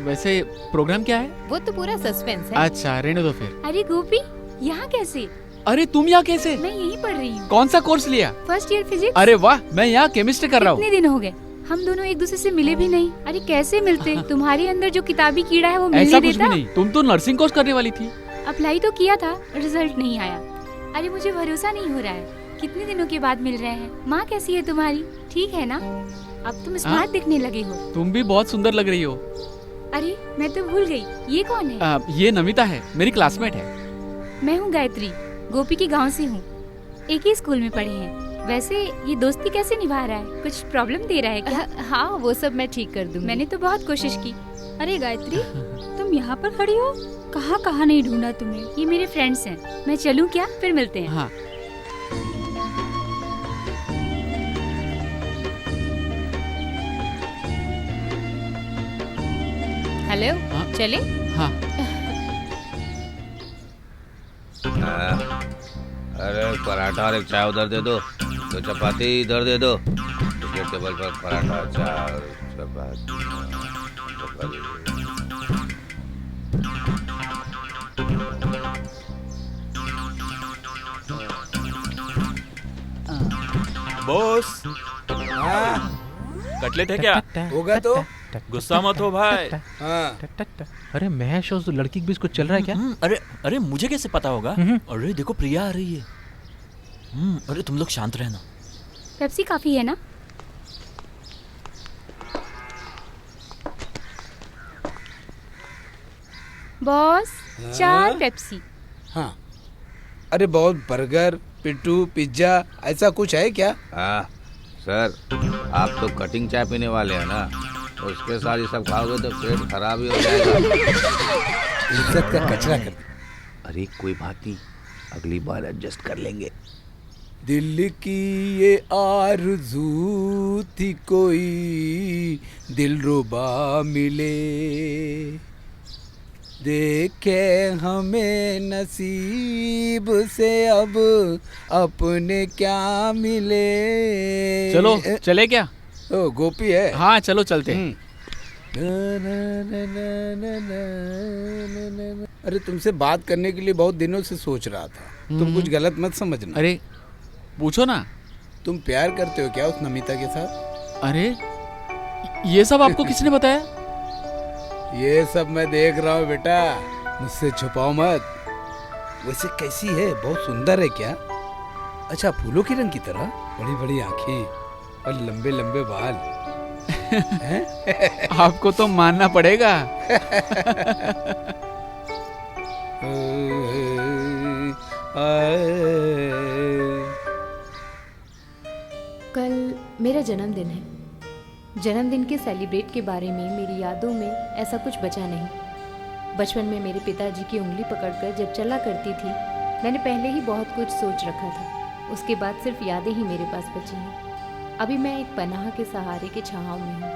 S1: वैसे प्रोग्राम क्या है?
S5: वो तो पूरा सस्पेंस है।
S1: अच्छा, रहने दो फिर।
S3: अरे गोपी, यहाँ कैसे?
S1: अरे तुम यहाँ कैसे?
S3: मैं यहीं पढ़ रही हूँ।
S1: कौन सा कोर्स लिया?
S3: First year physics.
S1: अरे वाह, मैं यहाँ केमिस्ट्री कर रहा हूँ।
S3: कितने दिन हो गए, हम दोनों एक दूसरे से मिले भी नहीं। अरे कैसे मिलते? तुम्हारे अंदर जो किताबी कीड़ा है वो मिलने
S1: ऐसा
S3: देता?
S1: कुछ भी नहीं। तुम तो नर्सिंग कोर्स करने वाली थी।
S3: अप्लाई तो किया था, रिजल्ट नहीं आया। अरे मुझे भरोसा नहीं हो रहा है, कितने दिनों के बाद मिल रहे हैं। माँ कैसी है तुम्हारी? ठीक है ना? अब तुम स्मार्ट दिखने लगे हो।
S1: तुम भी बहुत सुंदर लग रही हो।
S3: अरे मैं तो भूल गई, ये कौन है?
S1: ये नमिता है, मेरी क्लासमेट है।
S3: मैं हूँ गायत्री, गोपी के गांव से हूँ। एक ही स्कूल में पढ़े हैं। वैसे ये दोस्ती कैसे निभा रहा है? कुछ प्रॉब्लम दे रहा है क्या?
S5: हाँ, वो सब मैं ठीक कर दूंगी।
S3: मैंने तो बहुत कोशिश की।
S4: अरे गायत्री, तुम यहाँ पर खड़ी हो? कहाँ कहाँ नहीं ढूंढा तुम्हें।
S3: ये मेरे फ्रेंड्स हैं। मैं चलूं क्या? फिर मिलते हैं।
S1: हाँ।
S5: हेलो,
S1: हाँ?
S5: चले?
S1: हाँ।
S8: अरे पराठा और एक चाय उधर दे दो, तो चपाती इधर दे दो। उसके टेबल पर पराठा, चाय, चपाती।
S7: बॉस,
S2: हाँ
S7: कटलेट है क्या?
S2: होगा तो।
S7: गुस्सा मत हो भाई।
S2: हाँ
S6: अरे महेश, उस लड़की के बीच कुछ चल रहा है क्या?
S7: अरे अरे मुझे कैसे पता होगा? अरे देखो प्रिया आ रही है। अरे तुम लोग शांत रहना।
S3: पेप्सी काफी है ना? Boss, 4 Pepsi.
S2: हाँ। अरे बहुत बर्गर, पिट्टू, पिज्जा ऐसा कुछ है क्या?
S8: हाँ सर, आप तो कटिंग चाय पीने वाले हैं ना, उसके साथ ये सब खाओगे तो पेट खराब ही हो जाएगा।
S2: इज्जत का कचरा कर दे।
S8: अरे कोई बात नहीं, अगली बार एडजस्ट कर लेंगे।
S2: दिल की ये आरज़ू थी कोई दिलरुबा मिले, देखे हमें नसीब से अब अपने क्या मिले।
S1: चलो, चले क्या?
S2: ओ गोपी है।
S1: हाँ, चलो चलते हैं।
S2: अरे तुमसे बात करने के लिए बहुत दिनों से सोच रहा था। तुम कुछ गलत मत समझना।
S1: अरे पूछो ना।
S2: तुम प्यार करते हो क्या उस नमिता के साथ?
S1: अरे ये सब आपको किसने बताया?
S2: ये सब मैं देख रहा हूँ बेटा, मुझसे छुपाओ मत। वैसे कैसी है? बहुत सुंदर है क्या? अच्छा, फूलों की रंग की तरह, बड़ी बड़ी आंखें और लंबे लंबे बाल।
S1: आपको तो मानना पड़ेगा।
S5: कल मेरा जन्मदिन है। जन्मदिन के सेलिब्रेट के बारे में मेरी यादों में ऐसा कुछ बचा नहीं। बचपन में मेरे पिताजी की उंगली पकड़कर जब चला करती थी, मैंने पहले ही बहुत कुछ सोच रखा था। उसके बाद सिर्फ यादें ही मेरे पास बची हैं। अभी मैं एक पनाह के सहारे के छाँव में हूँ।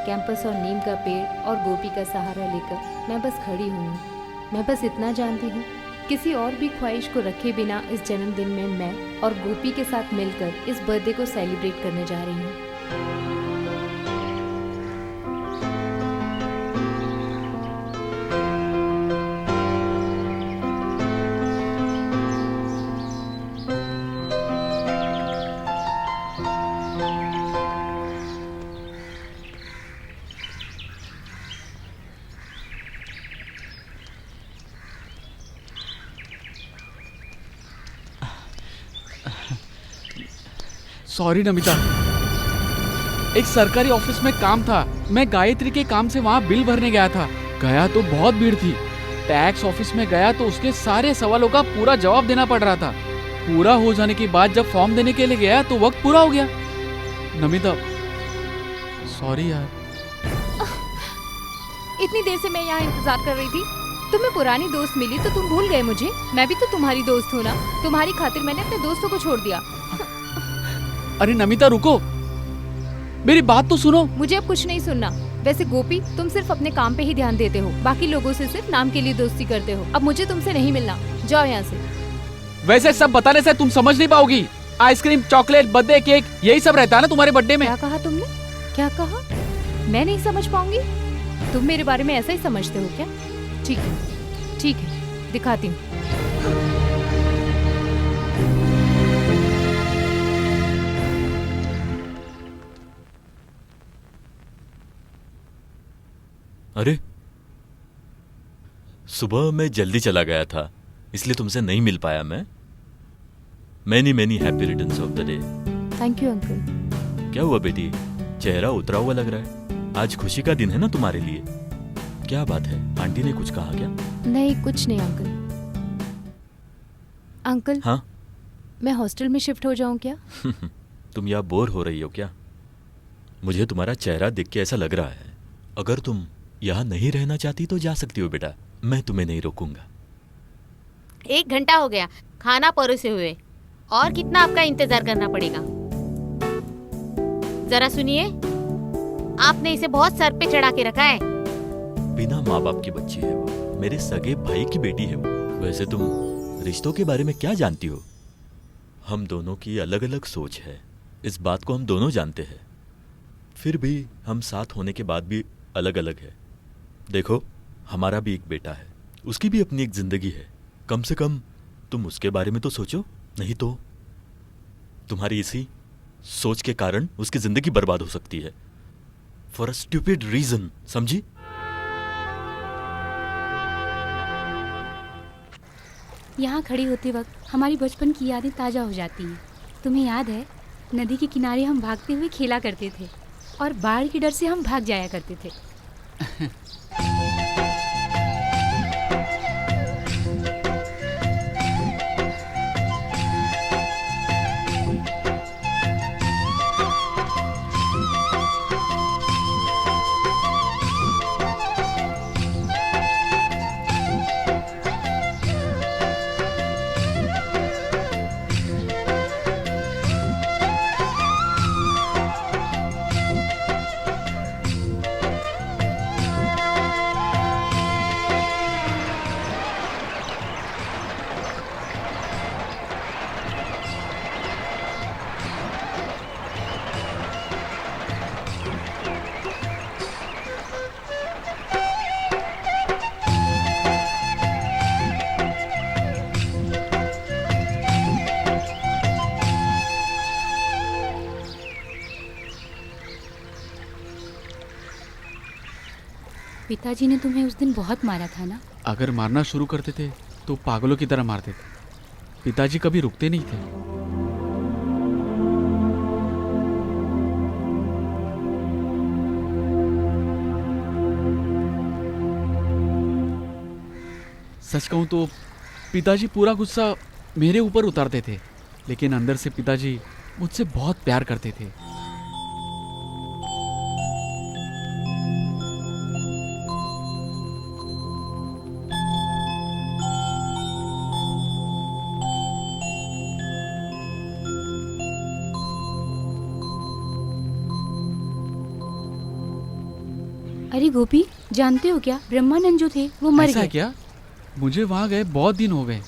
S5: कैंपस और नीम का पेड़ और गोपी का सहारा लेकर मैं बस खड़ी हुई हूँ। मैं बस इतना जानती हूँ, किसी और भी ख्वाहिश को रखे बिना इस जन्मदिन में मैं और गोपी के साथ मिलकर इस बर्थडे को सेलिब्रेट करने जा रही हूँ।
S1: सॉरी नमिता, एक सरकारी ऑफिस में काम था। मैं गायत्री के काम से वहाँ बिल भरने गया था। गया तो बहुत भीड़ थी। टैक्स ऑफिस में गया तो उसके सारे सवालों का पूरा जवाब देना पड़ रहा था। पूरा हो जाने के बाद जब फॉर्म देने के लिए गया तो वक्त पूरा हो गया। नमिता, सॉरी यार।
S5: इतनी देर से मैं यहाँ इंतजार कर रही थी। तुम्हें पुरानी दोस्त मिली तो तुम भूल गए मुझे। मैं भी तो तुम्हारी दोस्त हूँ ना। तुम्हारी खातिर मैंने अपने दोस्तों को छोड़ दिया।
S1: अरे नमिता रुको, मेरी बात तो सुनो।
S5: मुझे अब कुछ नहीं सुनना। वैसे गोपी, तुम सिर्फ अपने काम पे ही ध्यान देते हो, बाकी लोगों से सिर्फ नाम के लिए दोस्ती करते हो। अब मुझे तुमसे नहीं मिलना, जाओ यहाँ से।
S1: वैसे सब बताने से तुम समझ नहीं पाओगी। आइसक्रीम, चॉकलेट, बर्थडे केक, यही सब रहता है ना तुम्हारे बर्थडे में।
S5: क्या कहा तुमने? क्या कहा? मैं नहीं समझ पाऊंगी। तुम मेरे बारे में ऐसा ही समझते हो क्या? ठीक है, ठीक है, दिखाती हूँ।
S7: अरे सुबह मैं जल्दी चला गया था, इसलिए तुमसे नहीं मिल पाया मैं। Many many happy returns of the day.
S5: Thank you uncle.
S7: क्या हुआ बेटी, चेहरा उतरा हुआ लग रहा है। आज खुशी का दिन है ना तुम्हारे लिए। क्या बात है, आंटी ने कुछ कहा क्या?
S5: नहीं, कुछ नहीं अंकल। अंकल,
S7: हाँ
S5: मैं हॉस्टल में शिफ्ट हो जाऊं क्या?
S11: तुम यहाँ बोर हो रही हो क्या? मुझे तुम्हारा चेहरा देख के ऐसा लग रहा है। अगर तुम यहाँ नहीं रहना चाहती तो जा सकती हो बेटा, मैं तुम्हें नहीं रोकूंगा।
S10: 1 घंटा हो गया खाना परोसे हुए, और कितना आपका इंतजार करना पड़ेगा? जरा सुनिए, आपने इसे बहुत सर पे चढ़ा के रखा है।
S11: बिना माँ बाप की बच्ची है वो, मेरे सगे भाई की बेटी है वो। वैसे तुम रिश्तों के बारे में क्या जानती हो? हम दोनों की अलग अलग सोच है, इस बात को हम दोनों जानते हैं। फिर भी हम साथ होने के बाद भी अलग अलग है। देखो, हमारा भी एक बेटा है, उसकी भी अपनी एक जिंदगी है। कम से कम तुम उसके बारे में तो सोचो, नहीं तो तुम्हारी इसी सोच के कारण उसकी जिंदगी बर्बाद हो सकती है, फॉर अ स्टूपिड रीजन, समझी?
S3: यहाँ खड़ी होते वक्त हमारी बचपन की यादें ताज़ा हो जाती हैं। तुम्हें याद है, नदी के किनारे हम भागते हुए खेला करते थे और बाढ़ के डर से हम भाग जाया करते थे। पिताजी ने तुम्हें उस दिन बहुत मारा था ना?
S1: अगर मारना शुरू करते थे तो पागलों की तरह मारते थे। पिताजी कभी रुकते नहीं थे। सच कहूं तो पिताजी पूरा गुस्सा मेरे ऊपर उतारते थे, लेकिन अंदर से पिताजी मुझसे बहुत प्यार करते थे।
S3: अरे गोपी, जानते हो क्या, ब्रह्मानंद जो थे वो मर
S1: ऐसा
S3: गए।
S1: क्या? मुझे वहां गए बहुत दिन हो गए।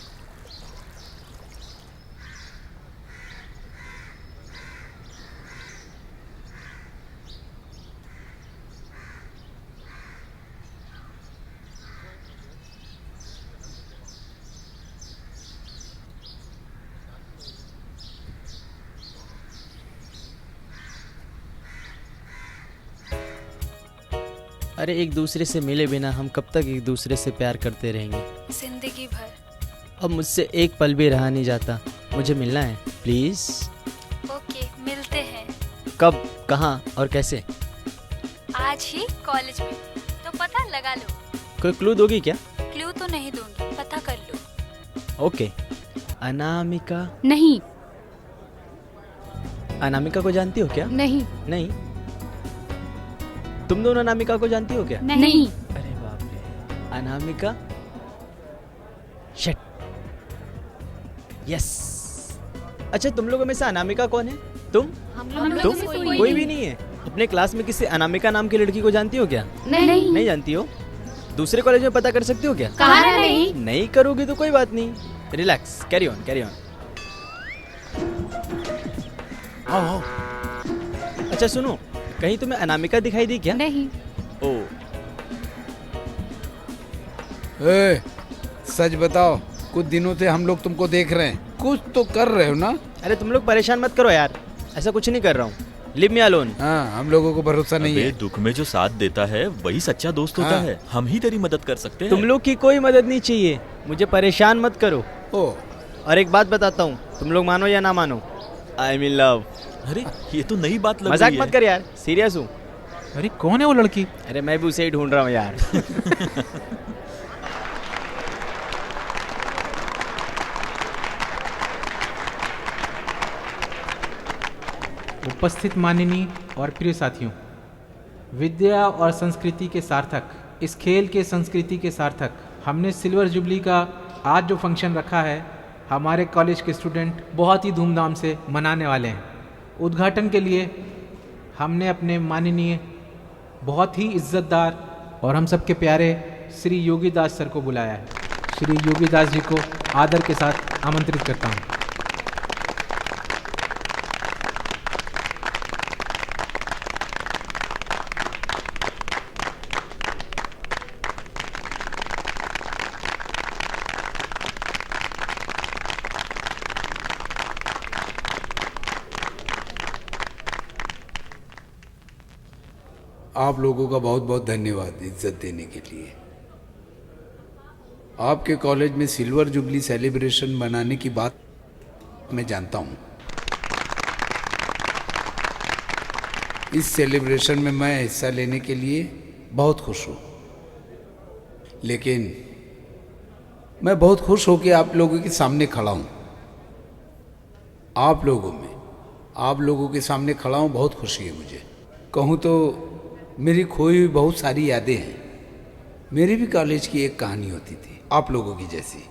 S9: अरे एक दूसरे से मिले बिना हम कब तक एक दूसरे से प्यार करते रहेंगे?
S4: जिंदगी भर।
S9: अब मुझसे एक पल भी रहा नहीं जाता, मुझे मिलना है प्लीज।
S4: ओके, मिलते हैं।
S9: कब, कहाँ और कैसे?
S4: आज ही कॉलेज में, तो पता लगा लो।
S9: कोई क्लू दोगी क्या?
S4: क्लू तो नहीं दूंगी, पता कर लो।
S9: ओके। अनामिका?
S3: नहीं।
S9: अनामिका को जानती हो क्या?
S3: नहीं।
S9: नहीं? तुम दोनों अनामिका को जानती हो क्या?
S3: नहीं।
S9: अरे बाप रे, अनामिका? शिट। यस। अच्छा, तुम लोगों में से अनामिका कौन है? तुम?
S10: हम
S9: तुम?
S10: लोग में से
S9: कोई भी नहीं है? अपने क्लास में किसी अनामिका नाम की लड़की को जानती हो क्या?
S3: नहीं।
S9: नहीं जानती हो? दूसरे कॉलेज में पता कर सकती हो क्या?
S3: कहा ना नहीं।
S9: नहीं करोगी तो कोई बात नहीं, relax, carry on carry on. आओ आओ। अच्छा सुनो, कहीं तुम्हें अनामिका दिखाई दी क्या?
S3: नहीं।
S9: ओ,
S2: ए, सच बताओ, कुछ दिनों से हम लोग तुमको देख रहे हैं, कुछ तो कर रहे हो ना?
S9: अरे तुम लोग परेशान मत करो यार, ऐसा कुछ नहीं कर रहा हूँ, लिव मी अलोन।
S2: हाँ, हम लोगों को भरोसा नहीं
S11: अबे,
S2: है।
S11: दुख में जो साथ देता है वही सच्चा दोस्त होता
S2: हाँ।
S11: है। हम ही तेरी मदद कर सकते हैं।
S9: तुम लोग की कोई मदद नहीं चाहिए, मुझे परेशान मत करो।
S2: ओ,
S9: और एक बात बताता हूँ, तुम लोग मानो या ना मानो, आई एम इन लव।
S11: अरे ये तो नई बात लग
S9: मजाक
S11: रही
S9: मत
S11: है।
S9: कर यार, सीरियस हूँ।
S6: अरे कौन है वो लड़की?
S9: अरे मैं भी उसे ही ढूंढ रहा हूँ यार।
S6: उपस्थित माननीय और प्रिय साथियों, विद्या और संस्कृति के सार्थक, इस खेल के संस्कृति के सार्थक हमने सिल्वर जुबली का आज जो फंक्शन रखा है, हमारे कॉलेज के स्टूडेंट बहुत ही धूमधाम से मनाने वाले हैं। उद्घाटन के लिए हमने अपने माननीय, बहुत ही इज्जतदार और हम सबके प्यारे श्री योगी दास सर को बुलाया है। श्री योगी दास जी को आदर के साथ आमंत्रित करता हूँ।
S2: आप लोगों का बहुत बहुत धन्यवाद इज्जत देने के लिए। आपके कॉलेज में सिल्वर जुबली सेलिब्रेशन मनाने की बात मैं जानता हूँ। इस सेलिब्रेशन में मैं हिस्सा लेने के लिए बहुत खुश हूँ, लेकिन मैं बहुत खुश हो कि आप लोगों के सामने खड़ा हूँ। आप लोगों के सामने खड़ा हूँ, बहुत खुशी है मुझे। कहूँ तो मेरी खोई हुई बहुत सारी यादें हैं। मेरी भी कॉलेज की एक कहानी होती थी, आप लोगों की जैसी।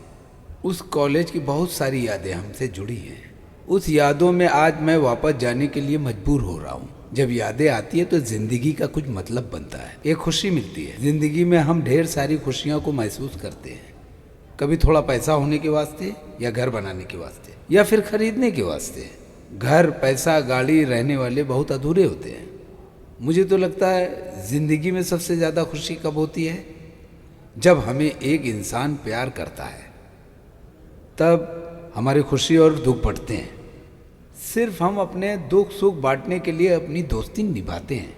S2: उस कॉलेज की बहुत सारी यादें हमसे जुड़ी हैं। उस यादों में आज मैं वापस जाने के लिए मजबूर हो रहा हूँ। जब यादें आती है तो जिंदगी का कुछ मतलब बनता है, एक खुशी मिलती है। जिंदगी में हम ढेर सारी खुशियों को महसूस करते हैं, कभी थोड़ा पैसा होने के वास्ते, या घर बनाने के वास्ते, या फिर खरीदने के वास्ते। घर, पैसा, गाड़ी, रहने वाले बहुत अधूरे होते हैं। मुझे तो लगता है जिंदगी में सबसे ज़्यादा खुशी कब होती है, जब हमें एक इंसान प्यार करता है, तब हमारी खुशी और दुख बढ़ते हैं। सिर्फ हम अपने दुख सुख बांटने के लिए अपनी दोस्ती निभाते हैं।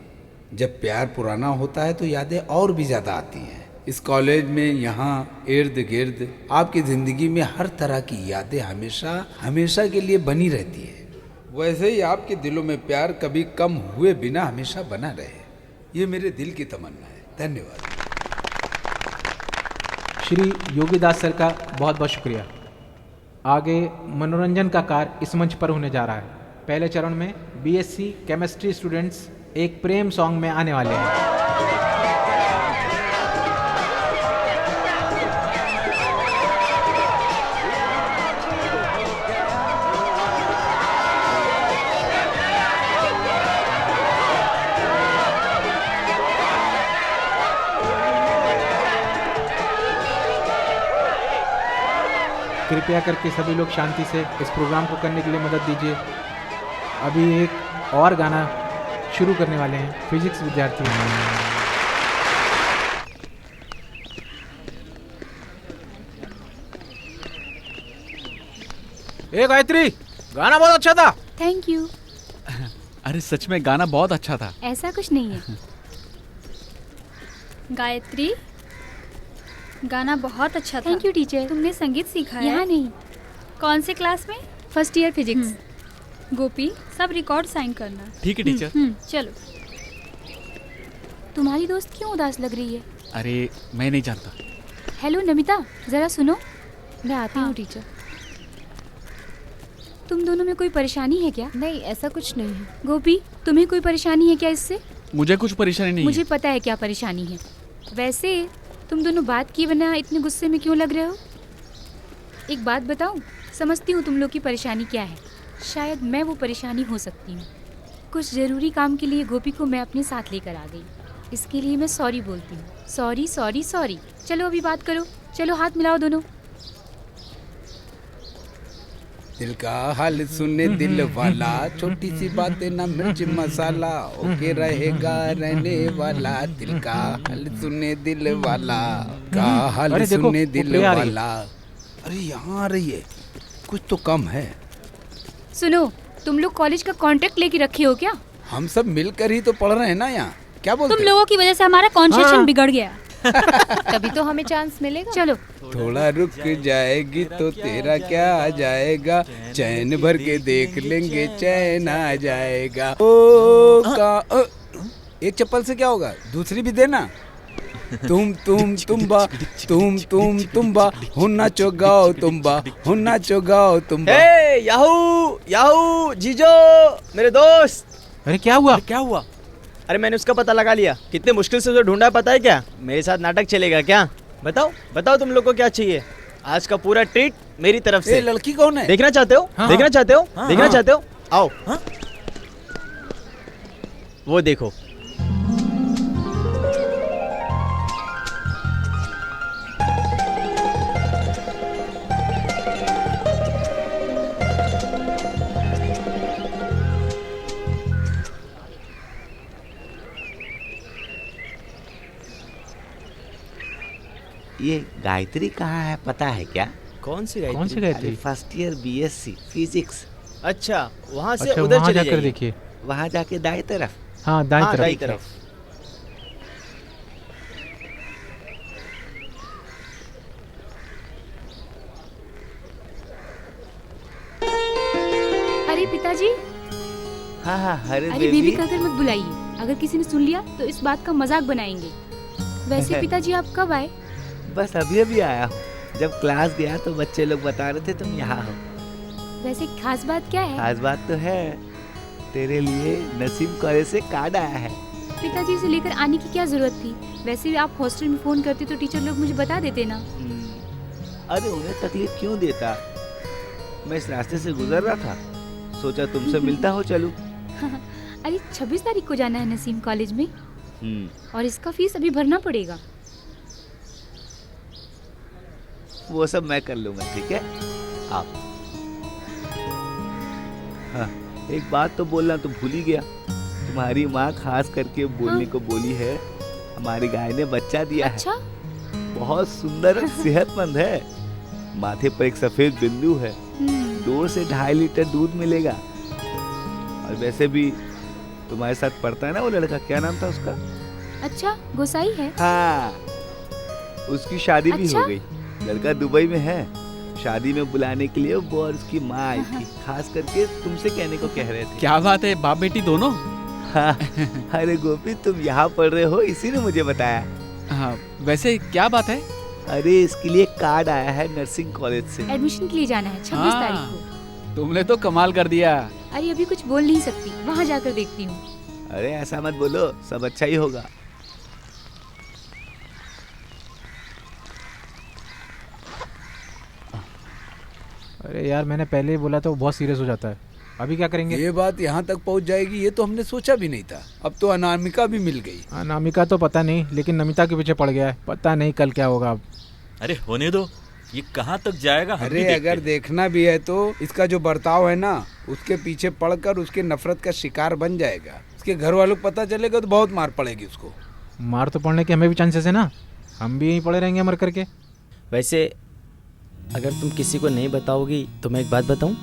S2: जब प्यार पुराना होता है तो यादें और भी ज़्यादा आती हैं। इस कॉलेज में, यहाँ इर्द गिर्द आपकी ज़िंदगी में हर तरह की यादें हमेशा हमेशा के लिए बनी रहती है। वैसे ही आपके दिलों में प्यार कभी कम हुए बिना हमेशा बना रहे, ये मेरे दिल की तमन्ना है। धन्यवाद।
S6: श्री योगी दास सर का बहुत बहुत शुक्रिया। आगे मनोरंजन का कार्य इस मंच पर होने जा रहा है। पहले चरण में बीएससी केमिस्ट्री स्टूडेंट्स एक प्रेम सॉन्ग में आने वाले हैं। कृपया करके सभी लोग शांति से इस प्रोग्राम को करने के लिए मदद दीजिए। अभी एक और गाना शुरू करने वाले हैं फिजिक्स विद्यार्थी। ए गायत्री, गाना बहुत अच्छा था।
S3: Thank you.
S1: अरे सच में गाना बहुत अच्छा था।
S3: ऐसा कुछ नहीं है।
S4: गायत्री, गाना बहुत अच्छा था।
S3: Thank you teacher.
S4: तुमने संगीत सीखा है?
S3: यहाँ नहीं।
S4: कौन से क्लास में?
S3: First year physics.
S4: गोपी, सब रिकॉर्ड साइन करना।
S1: ठीक है टीचर।
S4: चलो।
S3: तुम्हारी दोस्त क्यों उदास लग रही है?
S1: अरे मैं नहीं जानता।
S3: हेलो नमिता, जरा सुनो।
S5: मैं आती हूँ टीचर।
S3: तुम दोनों में कोई परेशानी है क्या?
S5: नहीं, ऐसा कुछ नहीं है।
S3: गोपी, तुम्हें कोई परेशानी है क्या इससे?
S1: मुझे कुछ परेशानी नहीं
S3: मुझे पता है क्या परेशानी है। वैसे तुम दोनों बात किए बिना इतने गुस्से में क्यों लग रहे हो? एक बात बताऊं, समझती हूँ तुम लोग की परेशानी क्या है। शायद मैं वो परेशानी हो सकती हूँ। कुछ ज़रूरी काम के लिए गोपी को मैं अपने साथ लेकर आ गई। इसके लिए मैं सॉरी बोलती हूँ। Sorry sorry sorry. चलो अभी बात करो। चलो हाथ मिलाओ दोनों।
S2: दिल का हाल सुने दिल वाला, छोटी सी बातें ना मिर्च मसाला, ओके रहेगा रहने वाला। दिल का हाल सुने दिल वाला, का हाल सुने दिल वाला। अरे यहाँ आ रही है, कुछ तो कम है।
S3: सुनो, तुम लोग कॉलेज का कॉन्ट्रैक्ट लेके रखे हो क्या?
S2: हम सब मिलकर ही तो पढ़ रहे हैं ना यहाँ। क्या बोलते?
S4: तुम लोगों की वजह से हमारा कॉन्सेशन बिगड़ गया।
S5: तभी तो हमें चांस मिलेगा।
S3: चलो।
S2: थोड़ा रुक जाएगी तो तेरा क्या आ जाएगा, चैन भर के देख लेंगे चैन आ जाएगा। ओ का एक चप्पल से क्या होगा, दूसरी भी देना। तुम्बा तुम्बा हो नाचो गाओ तुम्बा, हो नाचो गाओ तुम्बा।
S9: याहू याहू जीजो, मेरे दोस्त।
S6: अरे क्या हुआ?
S9: क्या हुआ? अरे मैंने उसका पता लगा लिया। कितने मुश्किल से उसे ढूंढा है पता है क्या? मेरे साथ नाटक चलेगा क्या? बताओ बताओ तुम लोग को क्या चाहिए? आज का पूरा ट्रीट मेरी तरफ से।
S2: लड़की कौन है?
S9: देखना चाहते हो?
S2: हाँ,
S9: देखना
S2: हाँ।
S9: चाहते हो?
S2: हाँ,
S9: देखना
S2: हाँ।
S9: चाहते हो? आओ।
S2: हाँ?
S9: वो देखो।
S8: ये गायत्री कहाँ है पता है क्या?
S9: कौन सी गायत्री?
S6: कौन सी Gayatri?
S8: First year BSc physics.
S9: अच्छा वहाँ से
S6: अच्छा,
S9: उधर
S6: वहाँ
S9: चले
S6: जाकर
S9: जाइए।
S6: देखिए।
S8: वहाँ जाके दाएं तरफ।
S6: हाँ दाएं तरफ।
S9: दाईं तरफ।
S3: अरे पिताजी,
S8: हाँ हाँ अरे
S3: अरे बेबी कहकर मत बुलाइए। अगर किसी ने सुन लिया तो इस बात का मजाक बनाएंगे। वैसे पिताजी आप कब आए?
S8: बस अभी अभी आया हूँ। जब क्लास गया तो बच्चे लोग बता रहे थे तुम यहाँ हो।
S3: वैसे खास बात क्या है?
S8: खास बात तो है, तेरे लिए नसीम कॉलेज से कार्ड आया है।
S3: पिताजी इसे लेकर आने की क्या जरूरत थी? वैसे भी आप हॉस्टल में फोन करते तो टीचर लोग मुझे बता देते ना।
S8: अरे उन्हें तकलीफ क्यों देता? मैं इस रास्ते से गुजर रहा था, सोचा तुमसे मिलता हो चलूं।
S3: अरे 26 तारीख को जाना है नसीम कॉलेज में, और इसका फीस अभी भरना पड़ेगा।
S8: वो सब मैं कर लूंगा, ठीक है? आप हाँ, एक बात तो बोलना तो भूल ही गया। तुम्हारी माँ खास करके बोलने को बोली है, हमारी गाय ने बच्चा दिया
S3: अच्छा?
S8: है। बहुत सुंदर और सेहतमंद है। माथे पर एक सफेद बिंदु है। 2 से 2.5 लीटर दूध मिलेगा। और वैसे भी तुम्हारे साथ पढ़ता है ना वो लड़का, क्या नाम था उसका?
S3: अच्छा गोसाई है?
S8: हाँ, उसकी शादी भी
S3: अच्छा?
S8: हो गई। लड़का दुबई में है। शादी में बुलाने के लिए वो और उसकी माँ आई थी। खास करके तुमसे कहने को कह रहे थे।
S1: क्या बात है, बाप बेटी दोनों?
S8: हाँ, अरे गोपी तुम यहाँ पढ़ रहे हो, इसी ने मुझे बताया।
S1: हाँ, वैसे क्या बात है?
S8: अरे इसके लिए कार्ड आया है नर्सिंग कॉलेज से।
S3: एडमिशन के लिए जाना है 26 तारीख को।
S1: तुमने तो कमाल कर दिया।
S3: अरे अभी कुछ बोल नहीं सकती, वहाँ जाकर देखती हूँ।
S8: अरे ऐसा मत बोलो, सब अच्छा ही होगा।
S6: अरे यार मैंने पहले ही बोला था, वो बहुत सीरियस हो जाता है। अभी क्या करेंगे?
S2: ये बात यहाँ तक पहुँच जाएगी ये तो हमने सोचा भी नहीं था। अब तो अनामिका भी मिल गई।
S6: अनामिका तो पता नहीं, लेकिन नमिता के पीछे पड़ गया है। पता नहीं कल क्या होगा अब।
S11: अरे होने दो, ये कहाँ तक जाएगा हम भी
S2: अरे
S11: देखते
S2: अगर
S11: हैं।
S2: देखना भी है तो इसका जो बर्ताव है ना, उसके पीछे पड़कर उसके नफरत का शिकार बन जाएगा। उसके घर वालों को पता चलेगा तो बहुत मार पड़ेगी उसको।
S6: मार तो पड़ने के हमें भी चांसेस है ना, हम भी यहीं पड़े रहेंगे मर करके।
S9: वैसे अगर तुम किसी को नहीं बताओगी तो मैं एक बात बताऊं,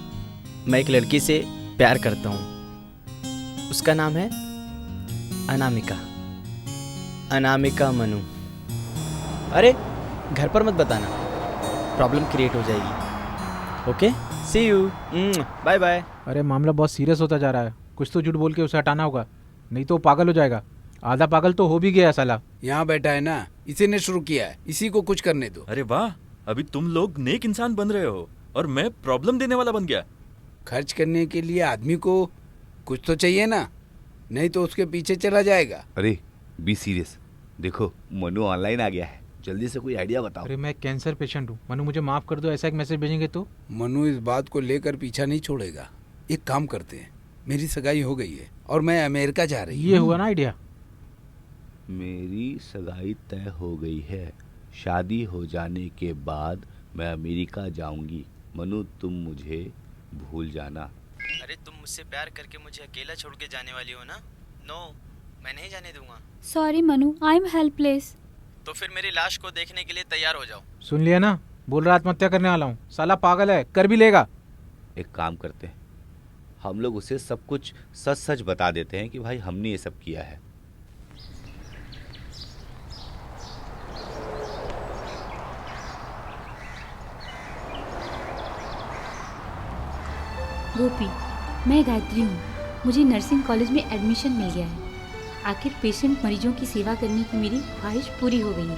S9: मैं एक लड़की से प्यार करता हूं। उसका नाम है अनामिका। अनामिका मनु। अरे घर पर मत बताना, प्रॉब्लम क्रिएट हो जाएगी। Okay, see you, bye bye.
S6: अरे मामला बहुत सीरियस होता जा रहा है, कुछ तो झूठ बोल के उसे हटाना होगा, नहीं तो वो पागल हो जाएगा। आधा पागल तो हो भी गया साला।
S2: यहाँ बैठा है ना, इसी ने शुरू किया है, इसी को कुछ करने दो।
S11: अरे वाह, अभी तुम लोग नेक इंसान बन रहे हो और मैं प्रॉब्लम देने वाला बन गया।
S2: खर्च करने के लिए आदमी को कुछ तो चाहिए ना, नहीं तो उसके पीछे चला जाएगा।
S8: अरे बी सीरियस। देखो मनु ऑनलाइन आ गया है, जल्दी से कोई आइडिया बताओ।
S6: अरे मैं कैंसर पेशेंट हूँ, मनु मुझे माफ कर दो, ऐसा एक मैसेज भेजेंगे तो?
S2: मनु इस बात को लेकर पीछा नहीं छोड़ेगा। एक काम करते हैं, मेरी सगाई हो गई है और मैं अमेरिका जा रही हूँ।
S6: ये हुआ ना आइडिया।
S8: मेरी सगाई तय हो गई है, शादी हो जाने के बाद मैं अमेरिका जाऊंगी। मनु तुम मुझे भूल जाना।
S9: अरे तुम मुझसे प्यार करके मुझे अकेला छोड़ के जाने वाली हो ना? नो, मैं नहीं जाने दूंगा।
S3: Sorry Manu, I am helpless.
S9: तो फिर मेरी लाश को देखने के लिए तैयार हो जाओ।
S6: सुन लिया ना, बोल रहा आत्महत्या करने वाला हूँ। साला पागल है, कर भी लेगा।
S8: एक काम करते हैं, हम लोग उसे सब कुछ सच सच बता देते हैं कि भाई हमने ये सब किया है।
S3: गोपी, मैं गायत्री हूँ। मुझे नर्सिंग कॉलेज में एडमिशन मिल गया है। आखिर पेशेंट मरीजों की सेवा करने की मेरी ख्वाहिश पूरी हो गई है।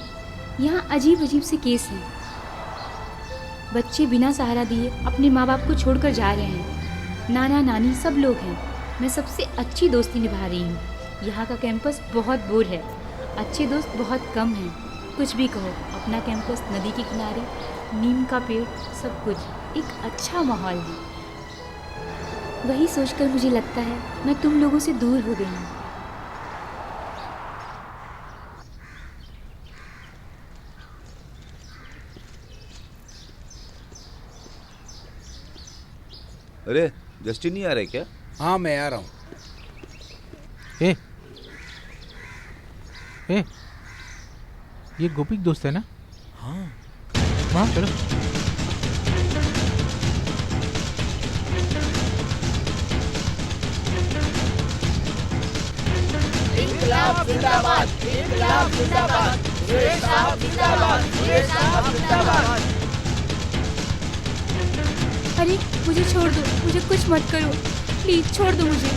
S3: यहाँ अजीब अजीब से केस हैं। बच्चे बिना सहारा दिए अपने माँ बाप को छोड़कर जा रहे हैं। नाना नानी सब लोग हैं। मैं सबसे अच्छी दोस्ती निभा रही हूँ। यहाँ का कैंपस बहुत बोर है, अच्छे दोस्त बहुत कम हैं। कुछ भी कहो, अपना कैंपस नदी के किनारे, नीम का पेड़, सब कुछ एक अच्छा माहौल है। वही सोचकर मुझे लगता है मैं तुम लोगों से दूर हो गई हूँ।
S8: अरे जस्टिन नहीं आ रहा है क्या?
S2: हाँ मैं आ रहा हूँ।
S6: ए, ये गोपी का दोस्त है ना? हाँ चलो।
S7: इनकलाब जिंदाबाद, इनकलाब जिंदाबाद, सुरेश साहब जिंदाबाद, सुरेश साहब जिंदाबाद।
S3: अरे मुझे छोड़ दो, मुझे कुछ मत करो, प्लीज छोड़ दो मुझे।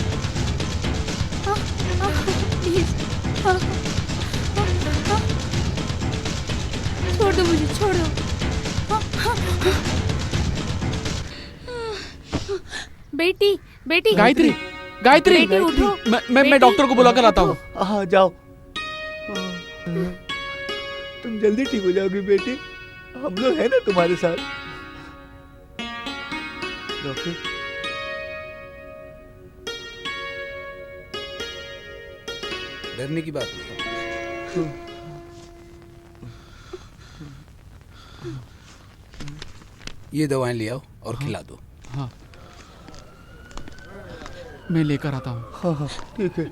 S3: प्लीज छोड़ दो मुझे, छोड़ दो।
S10: बेटी बेटी
S1: गायत्री, गायत्री,
S10: बेटी उठो।
S1: मैं डॉक्टर को बुला कर आता हूँ।
S8: हाँ जाओ। तुम जल्दी ठीक हो जाओगी बेटी, हम लोग हैं ना तुम्हारे साथ। डॉक्टर,
S2: डरने की बात नहीं। ये दवाएं ले आओ और खिला दो।
S1: हाँ मैं लेकर आता हूँ।
S8: हाँ ठीक है।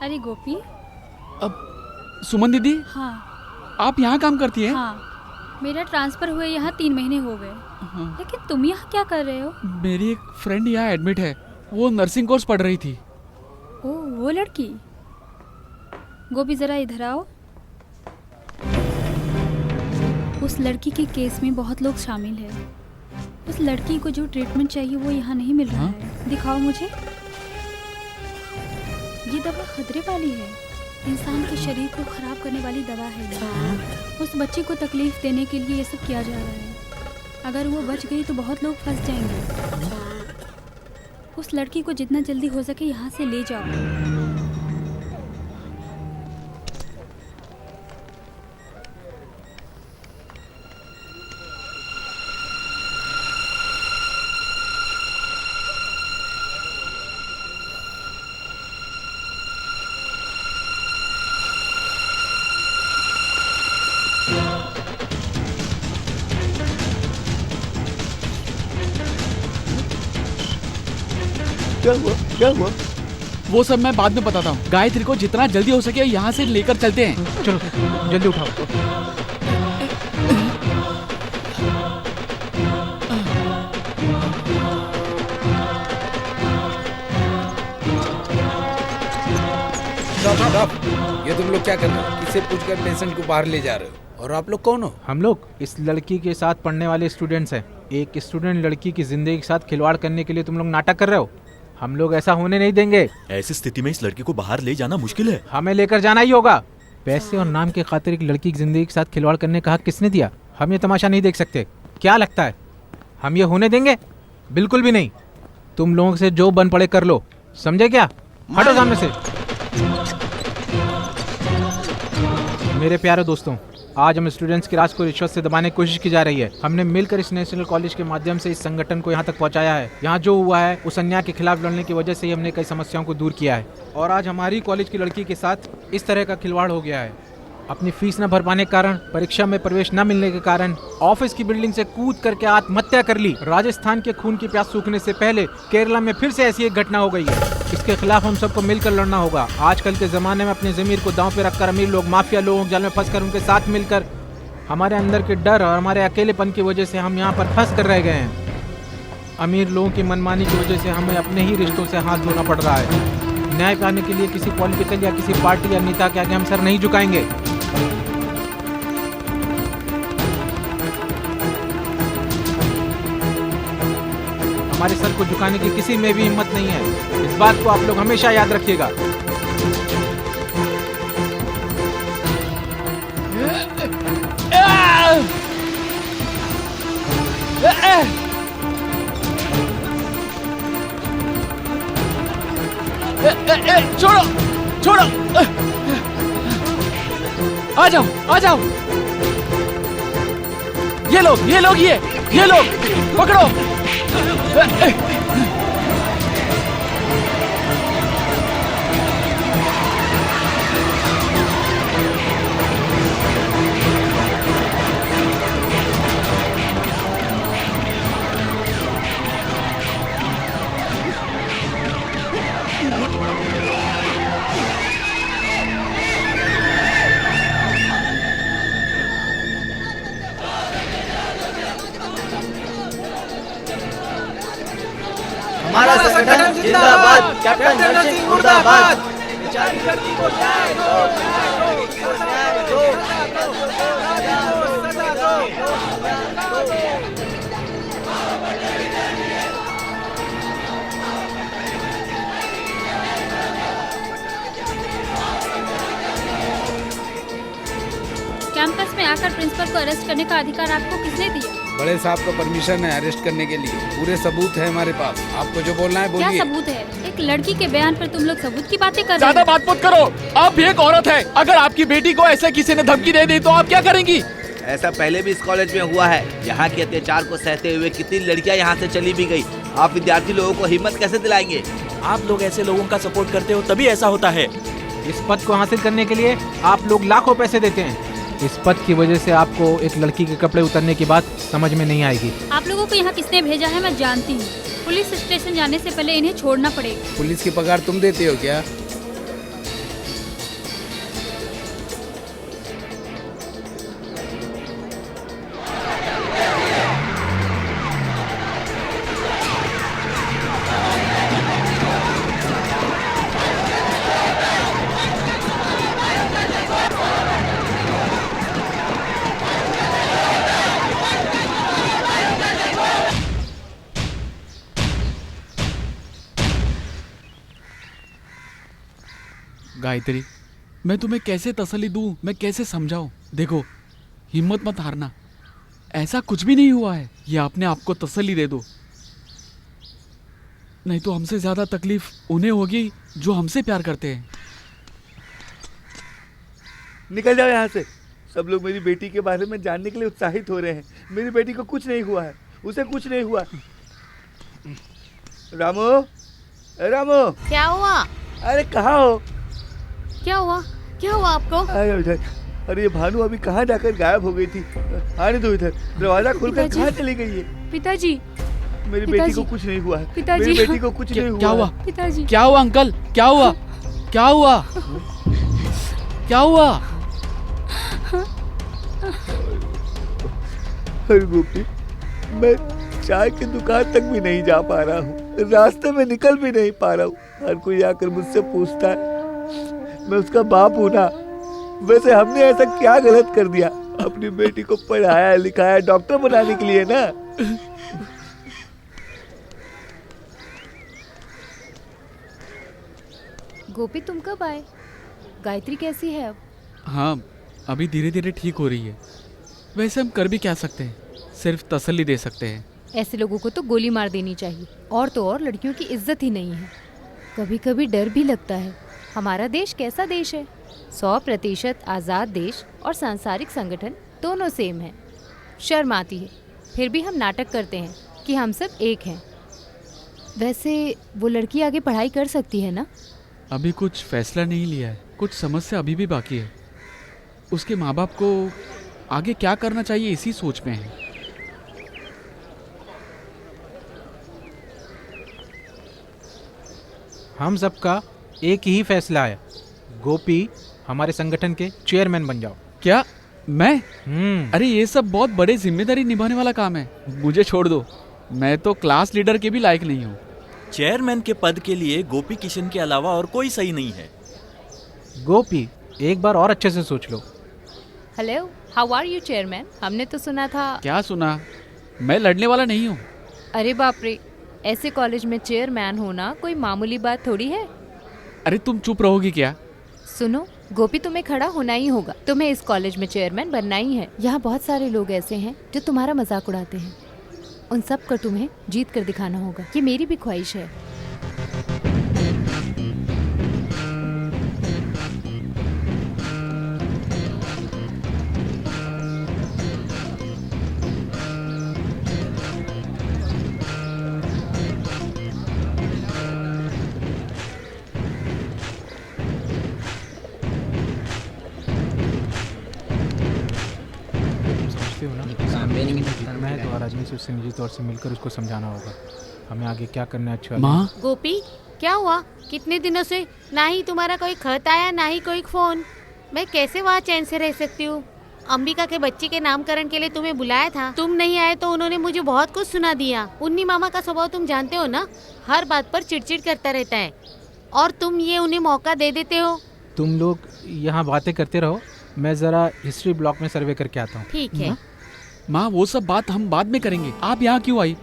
S4: अरे गोपी।
S1: अब सुमन दीदी,
S4: हाँ
S1: आप यहाँ काम करती हैं?
S4: हाँ, मेरा ट्रांसफ़र हुए यहाँ 3 महीने हो गए।
S1: हाँ।
S4: लेकिन तुम यहाँ क्या कर रहे हो?
S1: मेरी एक फ्रेंड यहाँ एडमिट है, वो नर्सिंग कोर्स पढ़ रही थी।
S4: ओह वो लड़की। गोपी ज़रा इधर आओ। उस लड़की के केस में बहुत लोग शामिल हैं। उस लड़की को जो ट्रीटमेंट चाहिए वो यहाँ नहीं मिल रहा है। दिखाओ मुझे। ये दवा खतरे वाली है, इंसान के शरीर को खराब करने वाली दवा है ये। उस बच्चे को तकलीफ देने के लिए ये सब किया जा रहा है। अगर वो बच गई तो बहुत लोग फंस जाएंगे। उस लड़की को जितना जल्दी हो सके यहाँ से ले जाओ।
S8: क्या हुआ?
S1: वो सब मैं बाद में बताता हूँ। गायत्री को जितना जल्दी हो सके यहाँ से लेकर चलते हैं।
S6: चलो जल्दी उठाओ।
S2: ये तुम लोग क्या कर रहे हो? किससे पूछकर पेशेंट को बाहर ले जा रहे हो? और आप लोग कौन हो?
S6: हम लोग इस लड़की के साथ पढ़ने वाले स्टूडेंट्स हैं। एक स्टूडेंट लड़की की जिंदगी के साथ खिलवाड़ करने के लिए तुम लोग नाटक कर रहे हो। हम लोग ऐसा होने नहीं देंगे।
S11: ऐसी स्थिति में इस लड़की को बाहर ले जाना मुश्किल है।
S6: हमें लेकर जाना ही होगा। पैसे और नाम के खातिर एक लड़की की जिंदगी के साथ खिलवाड़ करने का हक किसने दिया? हम ये तमाशा नहीं देख सकते। क्या लगता है हम ये होने देंगे? बिल्कुल भी नहीं। तुम लोगों से जो बन पड़े कर लो, समझे क्या? हटो सामने से। मेरे प्यारे दोस्तों, आज हम स्टूडेंट्स की राज को रिश्वत से दबाने की कोशिश की जा रही है। हमने मिलकर इस नेशनल कॉलेज के माध्यम से इस संगठन को यहाँ तक पहुँचाया है। यहाँ जो हुआ है उस अन्याय के खिलाफ लड़ने की वजह से ही हमने कई समस्याओं को दूर किया है। और आज हमारी कॉलेज की लड़की के साथ इस तरह का खिलवाड़ हो गया है। अपनी फीस न भर पाने के कारण, परीक्षा में प्रवेश न मिलने के कारण ऑफिस की बिल्डिंग से कूद करके आत्महत्या कर ली। राजस्थान के खून की प्यास सूखने से पहले केरला में फिर से ऐसी एक घटना हो गई है। इसके खिलाफ हम सबको मिलकर लड़ना होगा। आजकल के ज़माने में अपनी ज़मीर को दांव पे रखकर अमीर लोग माफिया लोगों के जाल में फंसकर उनके साथ मिलकर हमारे अंदर के डर और हमारे अकेलेपन की वजह से हम यहाँ पर फंस कर रह गए हैं। अमीर लोगों की मनमानी की वजह से हमें अपने ही रिश्तों से हाथ धोना पड़ रहा है। न्याय पाने के लिए किसी पॉलिटिकल या किसी पार्टी या नेता के आगे हम सर नहीं झुकाएंगे। हमारे सर को झुकाने की किसी में भी हिम्मत नहीं है। इस बात को आप लोग हमेशा याद रखिएगा।
S1: छोड़ो। आ जाओ, आ जाओ। ये लोग ये लोग पकड़ो।
S6: हमारा संगठन जिंदाबाद, कैप्टन नरसिंह मुर्दाबाद। बेचारी लड़की को न्याय दो, न्याय दो, न्याय दो, सजा दो।
S4: कैंपस में आकर प्रिंसिपल को अरेस्ट करने का अधिकार आपको किसने दिया?
S2: बड़े साहब का परमिशन है अरेस्ट करने के लिए। पूरे सबूत है हमारे पास। आपको जो बोलना है
S4: क्या
S2: बोलिए।
S4: सबूत है? एक लड़की के बयान पर तुम लोग सबूत की बातें कर रहे
S1: ज्यादा
S4: हो।
S1: बात मत करो। आप भी एक औरत है। अगर आपकी बेटी को ऐसे किसी ने धमकी दे दी तो आप क्या करेंगी?
S8: ऐसा पहले भी इस कॉलेज में हुआ है। यहाँ के अत्याचार को सहते हुए कितनी लड़कियाँ यहाँ से चली भी गई। आप विद्यार्थी लोगों को हिम्मत कैसे दिलाएंगे?
S7: आप लोग ऐसे लोगों का सपोर्ट करते हो तभी ऐसा होता है।
S6: इस पद को हासिल करने के लिए आप लोग लाखों पैसे देते हैं। इस पद की वजह से आपको एक लड़की के कपड़े उतारने की बात समझ में नहीं आएगी।
S4: आप लोगों को यहाँ किसने भेजा है मैं जानती हूँ। पुलिस स्टेशन जाने से पहले इन्हें छोड़ना पड़ेगा।
S2: पुलिस की पगार तुम देते हो क्या?
S1: गायत्री, मैं तुम्हें कैसे तसल्ली दूं, मैं कैसे समझाऊं? देखो, हिम्मत मत हारना। ऐसा कुछ भी नहीं हुआ है। ये अपने आप को तसल्ली दे दो, नहीं तो हमसे ज्यादा तकलीफ उन्हें होगी जो हमसे प्यार करते हैं।
S8: निकल जाओ यहाँ से। सब लोग मेरी बेटी के बारे में जानने के लिए उत्साहित हो रहे हैं। मेरी बेटी को कुछ नहीं हुआ है, उसे कुछ नहीं हुआ। रामू, रामू,
S10: क्या हुआ?
S8: अरे कहाँ हो?
S10: क्या हुआ? क्या हुआ आपको?
S8: अरे इधर। अरे ये भानु अभी कहाँ जाकर गायब हो गई थी। आने दो इधर। दरवाजा खोलकर कहाँ चली गई है?
S3: पिताजी,
S8: मेरी बेटी को कुछ नहीं हुआ है।
S3: पिताजी।
S8: मेरी बेटी को कुछ नहीं हुआ।
S1: क्या हुआ?
S3: पिताजी,
S1: क्या हुआ अंकल? क्या हुआ? क्या हुआ? क्या हुआ?
S8: अरे गोपी, मैं चाय की दुकान तक भी नहीं जा पा रहा हूँ। रास्ते में निकल भी नहीं पा रहा हूँ। हर कोई आकर मुझसे पूछता है, मैं उसका बाप हूँ ना। वैसे हमने ऐसा क्या गलत कर दिया? अपनी बेटी को पढ़ाया लिखाया डॉक्टर बनाने के लिए ना।
S5: गोपी, तुम कब आए? गायत्री कैसी है अब?
S1: हाँ, अभी धीरे धीरे ठीक हो रही है। वैसे हम कर भी क्या सकते हैं? सिर्फ तसल्ली दे सकते हैं।
S5: ऐसे लोगों को तो गोली मार देनी चाहिए। और तो और लड़कियों की इज्जत ही नहीं है। कभी कभी डर भी लगता है। हमारा देश कैसा देश है? 100% आज़ाद देश और सांसारिक संगठन दोनों सेम है। शर्म आती है, फिर भी हम नाटक करते हैं कि हम सब एक हैं। वैसे वो लड़की आगे पढ़ाई कर सकती है ना?
S1: अभी कुछ फैसला नहीं लिया है। कुछ समस्या अभी भी बाकी है। उसके माँ बाप को आगे क्या करना चाहिए इसी सोच में है।
S6: हम सबका एक ही फैसला है। गोपी, हमारे संगठन के चेयरमैन बन जाओ।
S1: क्या? मैं? अरे ये सब बहुत बड़े जिम्मेदारी निभाने वाला काम है। मुझे छोड़ दो। मैं तो क्लास लीडर के भी लायक नहीं हूँ।
S7: चेयरमैन के पद के लिए गोपी किशन के अलावा और कोई सही नहीं है।
S6: गोपी, एक बार और अच्छे से सोच लो।
S5: Hello, how are you chairman? हमने तो सुना था।
S1: क्या सुना? मैं लड़ने वाला नहीं हूँ।
S5: अरे बाप रे, ऐसे कॉलेज में चेयरमैन होना कोई मामूली बात थोड़ी है।
S1: अरे तुम चुप रहोगी क्या?
S5: सुनो गोपी, तुम्हें खड़ा होना ही होगा। तुम्हें इस कॉलेज में चेयरमैन बनना ही है। यहाँ बहुत सारे लोग ऐसे हैं जो तुम्हारा मजाक उड़ाते हैं। उन सब को तुम्हें जीत कर दिखाना होगा। ये मेरी भी ख्वाहिश है।
S6: नाराजगी से उससे निजी तौर से मिलकर उसको समझाना होगा हमें आगे क्या करना है। अच्छा
S1: माँ,
S10: गोपी, क्या हुआ? कितने दिनों से ना ही तुम्हारा कोई खत आया ना ही कोई फोन। मैं कैसे वहाँ चैन से रह सकती हूँ? अंबिका के बच्चे के नामकरण के लिए तुम्हें बुलाया था, तुम नहीं आए तो उन्होंने मुझे बहुत कुछ सुना दिया। उन्नी मामा का स्वभाव तुम जानते हो ना, हर बात पर चिड़चिड़ करता रहता है और तुम ये उन्हें मौका दे देते हो।
S6: तुम लोग यहाँ बातें करते रहो, मैं ज़रा हिस्ट्री ब्लॉक में सर्वे करके आता हूँ।
S10: ठीक है।
S1: माँ वो सब बात हम बाद में करेंगे। आप यहाँ क्यों आई?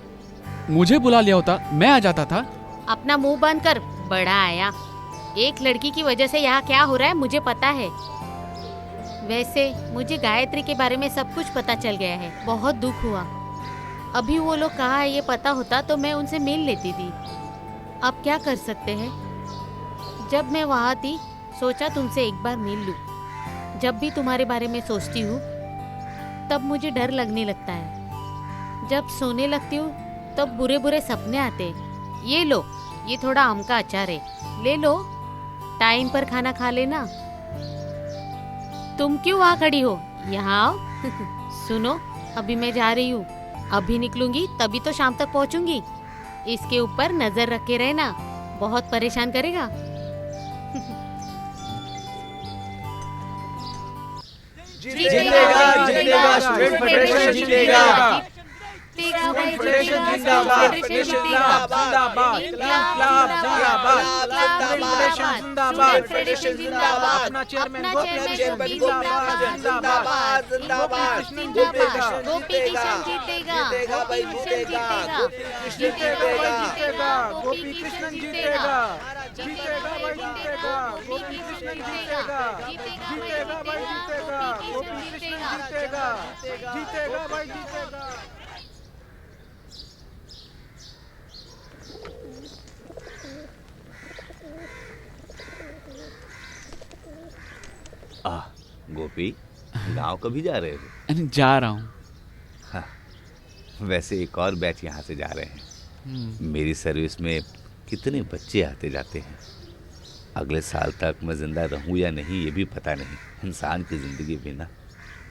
S1: मुझे बुला लिया होता, मैं आ जाता था।
S10: अपना मुंह बंद कर, बड़ा आया। एक लड़की की वजह से यहाँ क्या हो रहा है मुझे पता है। वैसे मुझे गायत्री के बारे में सब कुछ पता चल गया है। बहुत दुख हुआ। अभी वो लोग कहाँ है ये पता होता तो मैं उनसे मिल लेती थी। अब क्या कर सकते हैं। जब मैं वहाँ थी सोचा तुमसे एक बार मिल लूं। जब भी तुम्हारे बारे में सोचती हूँ तब मुझे डर लगने लगता है। जब सोने लगती हूँ तब बुरे बुरे सपने आते। ये लो, ये थोड़ा आम का अचार है, ले लो। टाइम पर खाना खा लेना। तुम क्यों वहाँ खड़ी हो? यहाँ आओ। सुनो, अभी मैं जा रही हूँ। अभी निकलूंगी तभी तो शाम तक पहुँचूंगी। इसके ऊपर नजर रखे रहना, बहुत परेशान करेगा।
S7: जीतेगा, जीतेगा, स्टूडेंट फेडरेशन जीतेगा।
S6: स्टूडेंट फेडरेशन जिंदाबाद, जिंदाबाद, इंकलाब जिंदाबाद, स्टूडेंट फेडरेशन जिंदाबाद, अपना चेयरमैन गोपी कृष्ण जिंदाबाद, जिंदाबाद, जिंदाबाद,
S10: गोपी किशन जीतेगा,
S7: जीतेगा भाई, जीतेगा, गोपी कृष्ण जीतेगा,
S6: गोपी कृष्ण जीतेगा, जीतेगा भाई, जीतेगा, गोपी कृष्ण जीतेगा, जीतेगा भाई, जीतेगा, गोपी कृष्ण जीतेगा, जीतेगा भाई, जीतेगा।
S8: गोपी, गांव कभी जा रहे थे?
S1: जा रहा हूँ।
S8: हाँ, वैसे एक और बैच यहाँ से जा रहे हैं। मेरी सर्विस में कितने बच्चे आते जाते हैं। अगले साल तक मैं जिंदा रहूँ या नहीं ये भी पता नहीं। इंसान की ज़िंदगी बिना।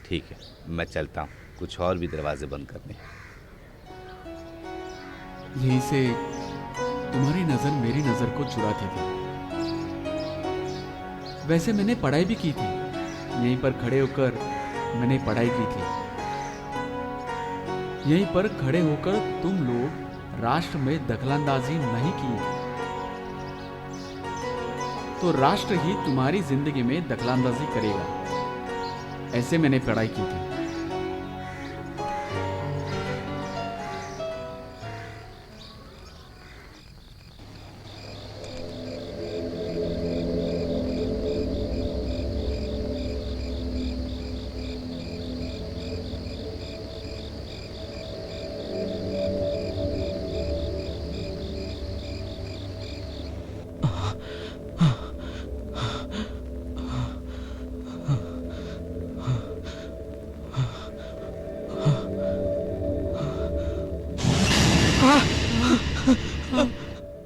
S8: ठीक है, मैं चलता हूँ, कुछ और भी दरवाजे बंद करने हैं।
S1: यहीं से तुम्हारी नजर मेरी नजर को चुराती थी। वैसे मैंने पढ़ाई भी की थी, यहीं पर खड़े होकर मैंने पढ़ाई की थी। यहीं पर खड़े होकर तुम लोग राष्ट्र में दखलंदाजी नहीं की तो राष्ट्र ही तुम्हारी जिंदगी में दखलंदाजी करेगा। ऐसे मैंने पढ़ाई की थी।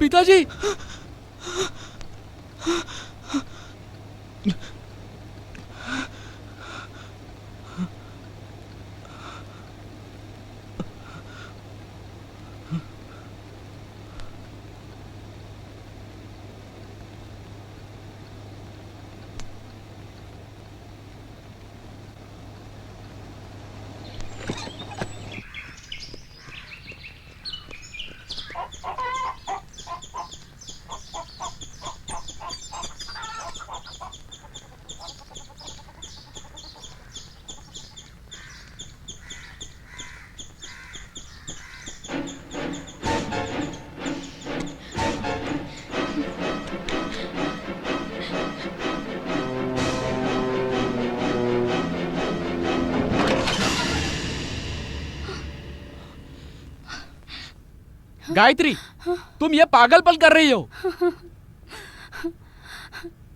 S1: पिताजी, गायत्री, तुम ये पागलपन कर रही हो।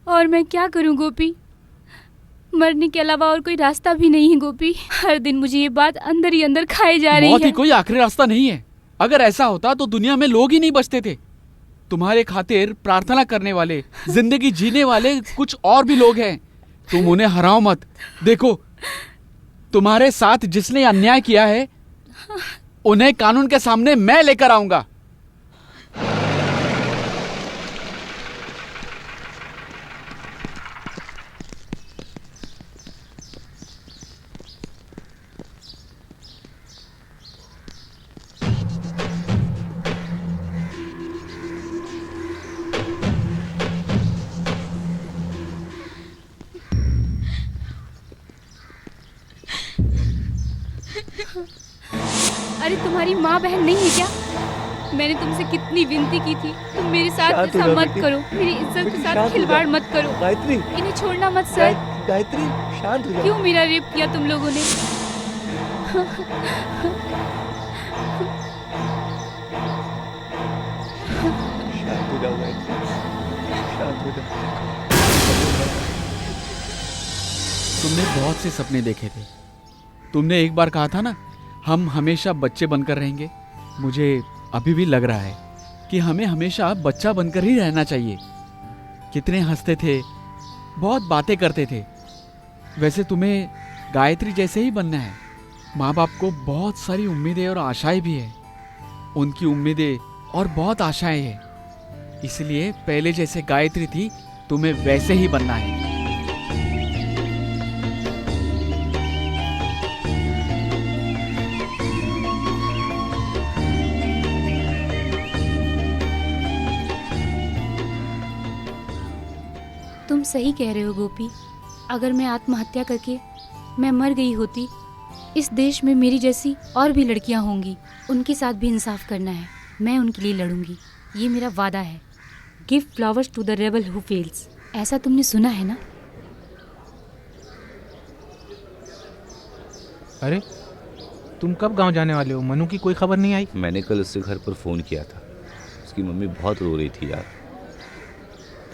S3: और मैं क्या करूं गोपी, मरने के अलावा और कोई रास्ता भी नहीं है गोपी। हर दिन मुझे ये बात अंदर ही अंदर खाई जा रही है।
S1: मौत ही कोई आखिरी रास्ता नहीं है। अगर ऐसा होता तो दुनिया में लोग ही नहीं बचते थे। तुम्हारे खातिर प्रार्थना करने वाले, जिंदगी जीने वाले कुछ और भी लोग हैं। तुम उन्हें हराओ मत। देखो, तुम्हारे साथ जिसने अन्याय किया है उन्हें कानून के सामने मैं लेकर आऊंगा।
S3: अरे तुम्हारी माँ बहन नहीं है क्या? मैंने तुमसे कितनी विनती की थी, तुम मेरे साथ ऐसा मत करो, मेरी इज्जत के साथ खिलवाड़ मत करो।
S6: गायत्री,
S3: इन्हें छोड़ना मत सर।
S6: गायत्री शांत हो जाओ।
S3: क्यों मेरा रेप किया तुम लोगों ने?
S6: शांत हो जाओ गायत्री, शांत हो जाओ।
S1: तुमने बहुत से सपने देखे थे। तुमने एक बार कहा था ना, हम हमेशा बच्चे बनकर रहेंगे। मुझे अभी भी लग रहा है कि हमें हमेशा बच्चा बनकर ही रहना चाहिए। कितने हंसते थे, बहुत बातें करते थे। वैसे तुम्हें गायत्री जैसे ही बनना है। माँ बाप को बहुत सारी उम्मीदें और आशाएं भी है। उनकी उम्मीदें और बहुत आशाएं हैं, इसलिए पहले जैसे गायत्री थी तुम्हें वैसे ही बनना है।
S3: तुम सही कह रहे हो गोपी। अगर मैं आत्महत्या करके मैं मर गई होती, इस देश में मेरी जैसी और भी लड़कियां होंगी। उनके साथ भी इंसाफ करना है। मैं उनके लिए लड़ूंगी, ये मेरा वादा है। Give flowers to the rebel who fails. ऐसा तुमने सुना है ना?
S6: अरे तुम कब गांव जाने वाले हो? मनु की कोई खबर नहीं आई?
S8: मैंने कल उससे घर पर फ़ोन किया था। उसकी मम्मी बहुत रो रही थी यार।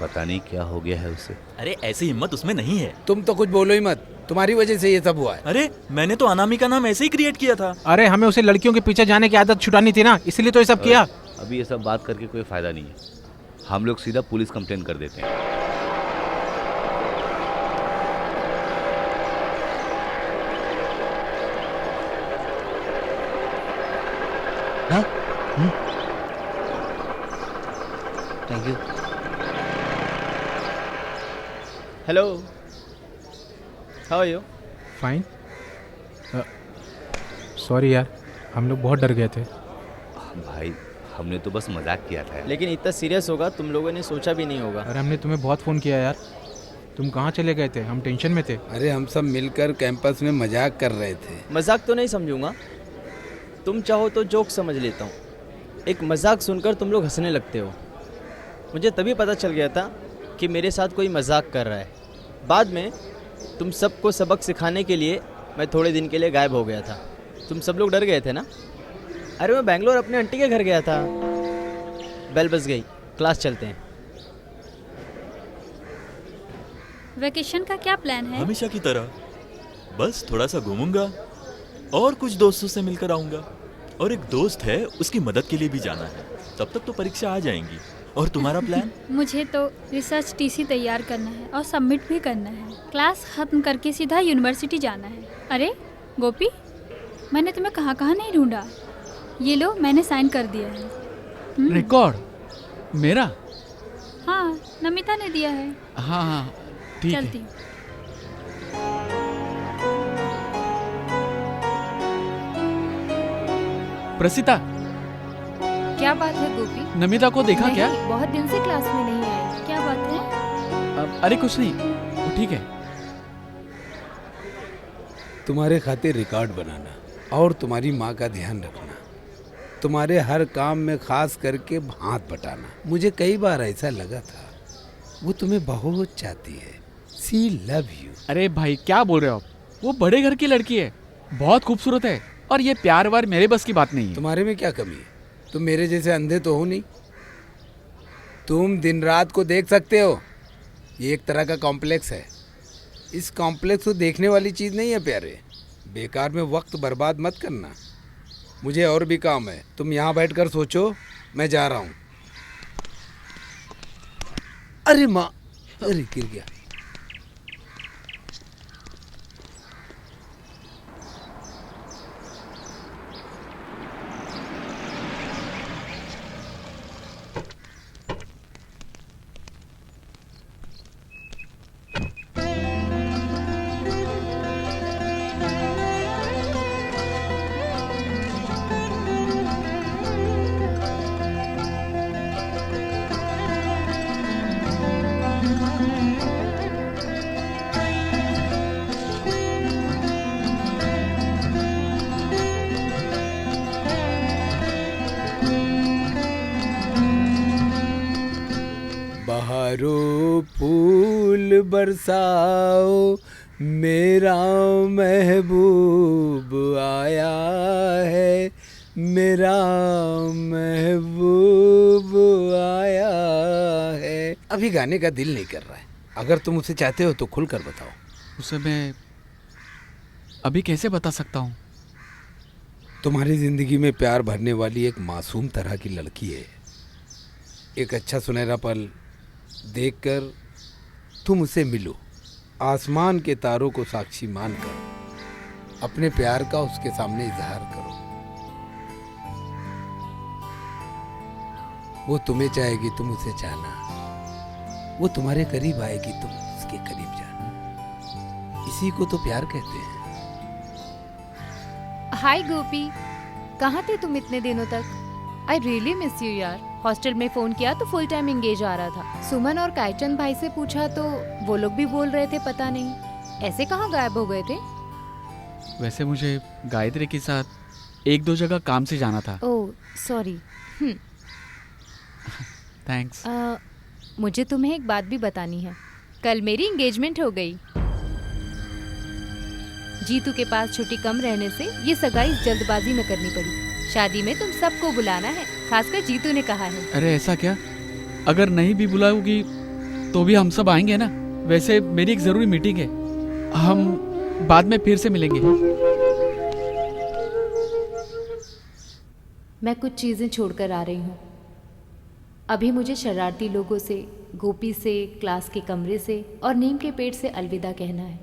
S8: पता नहीं क्या हो गया है उसे।
S11: अरे ऐसी हिम्मत उसमें नहीं है।
S2: तुम तो कुछ बोलो ही मत, तुम्हारी वजह से ये सब हुआ है।
S11: अरे मैंने तो अनामी का नाम ऐसे ही क्रिएट किया था।
S6: अरे हमें उसे लड़कियों के पीछे जाने की आदत छुटानी थी ना, इसलिए तो ये सब किया।
S8: अभी ये सब बात करके कोई फायदा नहीं है। हम लोग सीधा पुलिस कंप्लेन कर देते हैं।
S9: Thank you. Hello, how are you?
S6: Fine. Sorry यार, हम लोग बहुत डर गए थे।
S8: भाई हमने तो बस मजाक किया था यार।
S9: लेकिन इतना सीरियस होगा तुम लोगों ने सोचा भी नहीं होगा।
S6: अरे हमने तुम्हें बहुत फ़ोन किया यार। तुम कहाँ चले गए थे? हम टेंशन में थे।
S2: अरे हम सब मिलकर कैंपस में मजाक कर रहे थे।
S9: मजाक तो नहीं समझूंगा, तुम चाहो तो जोक समझ लेता हूँ। एक मजाक सुनकर तुम लोग हंसने लगते हो। मुझे तभी पता चल गया था कि मेरे साथ कोई मजाक कर रहा है। बाद में तुम सबको सबक सिखाने के लिए मैं थोड़े दिन के लिए गायब हो गया था। तुम सब लोग डर गए थे ना? अरे मैं बेंगलोर अपने आंटी के घर गया था। बेल बज गई, क्लास चलते हैं।
S4: वेकेशन का क्या प्लान है?
S11: हमेशा की तरह बस थोड़ा सा घूमूंगा और कुछ दोस्तों से मिलकर आऊंगा। और एक दोस्त है, उसकी मदद के लिए भी जाना है। तब तक तो परीक्षा आ जाएंगी। और तुम्हारा प्लान?
S4: मुझे तो रिसर्च टीसी तैयार करना है और सबमिट भी करना है। क्लास खत्म करके सीधा यूनिवर्सिटी जाना है। अरे गोपी, मैंने तुम्हें कहाँ कहाँ नहीं ढूंढा। ये लो, मैंने साइन कर दिया है।
S1: रिकॉर्ड मेरा?
S4: हाँ, नमिता ने दिया है।
S1: हाँ हाँ ठीक है।
S4: चलती हूँ।
S1: प्रसिता,
S5: क्या बात है गोपी?
S1: नमिता को देखा क्या?
S5: नहीं, बहुत दिन से क्लास में नहीं आई।
S4: क्या बात है?
S1: अरे कुछ नहीं, वो ठीक है।
S2: तुम्हारे खातिर रिकॉर्ड बनाना और तुम्हारी माँ का ध्यान रखना। तुम्हारे हर काम में खास करके हाथ बटाना। मुझे कई बार ऐसा लगा था, वो तुम्हें बहुत चाहती है। सी लव यू।
S1: अरे भाई क्या बोल रहे हो आप? वो बड़े घर की लड़की है, बहुत खूबसूरत है। और ये प्यार वार मेरे बस की बात नहीं है।
S2: तुम्हारे में क्या कमी है? तुम मेरे जैसे अंधे तो हो नहीं। तुम दिन रात को देख सकते हो। ये एक तरह का कॉम्प्लेक्स है। इस कॉम्प्लेक्स को देखने वाली चीज़ नहीं है प्यारे। बेकार में वक्त बर्बाद मत करना। मुझे और भी काम है। तुम यहाँ बैठकर सोचो, मैं जा रहा हूँ। अरे माँ, अरे गिर गया। प्यारो फूल बरसाओ, मेरा महबूब आया है, मेरा महबूब आया है। अभी गाने का दिल नहीं कर रहा है। अगर तुम उसे चाहते हो तो खुलकर बताओ।
S1: उसे मैं अभी कैसे बता सकता हूँ?
S2: तुम्हारी जिंदगी में प्यार भरने वाली एक मासूम तरह की लड़की है। एक अच्छा सुनहरा पल देखकर तुम उसे मिलो। आसमान के तारों को साक्षी मानकर अपने प्यार का उसके सामने इजहार करो। वो तुम्हें चाहेगी, तुम उसे चाहना। वो तुम्हारे करीब आएगी, तुम उसके करीब जाना। इसी को तो प्यार कहते हैं।
S5: हाय गोपी, कहाँ थे तुम इतने दिनों तक? आई रियली मिस यू यार। हॉस्टल में फोन किया तो फुल टाइम एंगेज आ रहा था। सुमन और कायचंद भाई से पूछा तो वो लोग भी बोल रहे थे पता नहीं। ऐसे कहाँ गायब हो गए थे?
S1: वैसे मुझे गायत्री के साथ एक दो जगह काम से जाना था।
S5: Oh sorry.
S1: थैंक्स।
S5: मुझे तुम्हें एक बात भी बतानी है। कल मेरी एंगेजमेंट हो गई। जीतू के पास छुट्टी कम रहने से ये सगाई जल्दबाजी में करनी पड़ी। शादी में तुम सबको बुलाना है, खासकर जीतू ने कहा है।
S1: अरे ऐसा क्या? अगर नहीं भी बुलाओगी तो भी हम सब आएंगे ना। वैसे मेरी एक जरूरी मीटिंग है, हम बाद में फिर से मिलेंगे।
S5: मैं कुछ चीजें छोड़कर आ रही हूँ। अभी मुझे शरारती लोगों से, गोपी से, क्लास के कमरे से और नीम के पेड़ से अलविदा कहना है।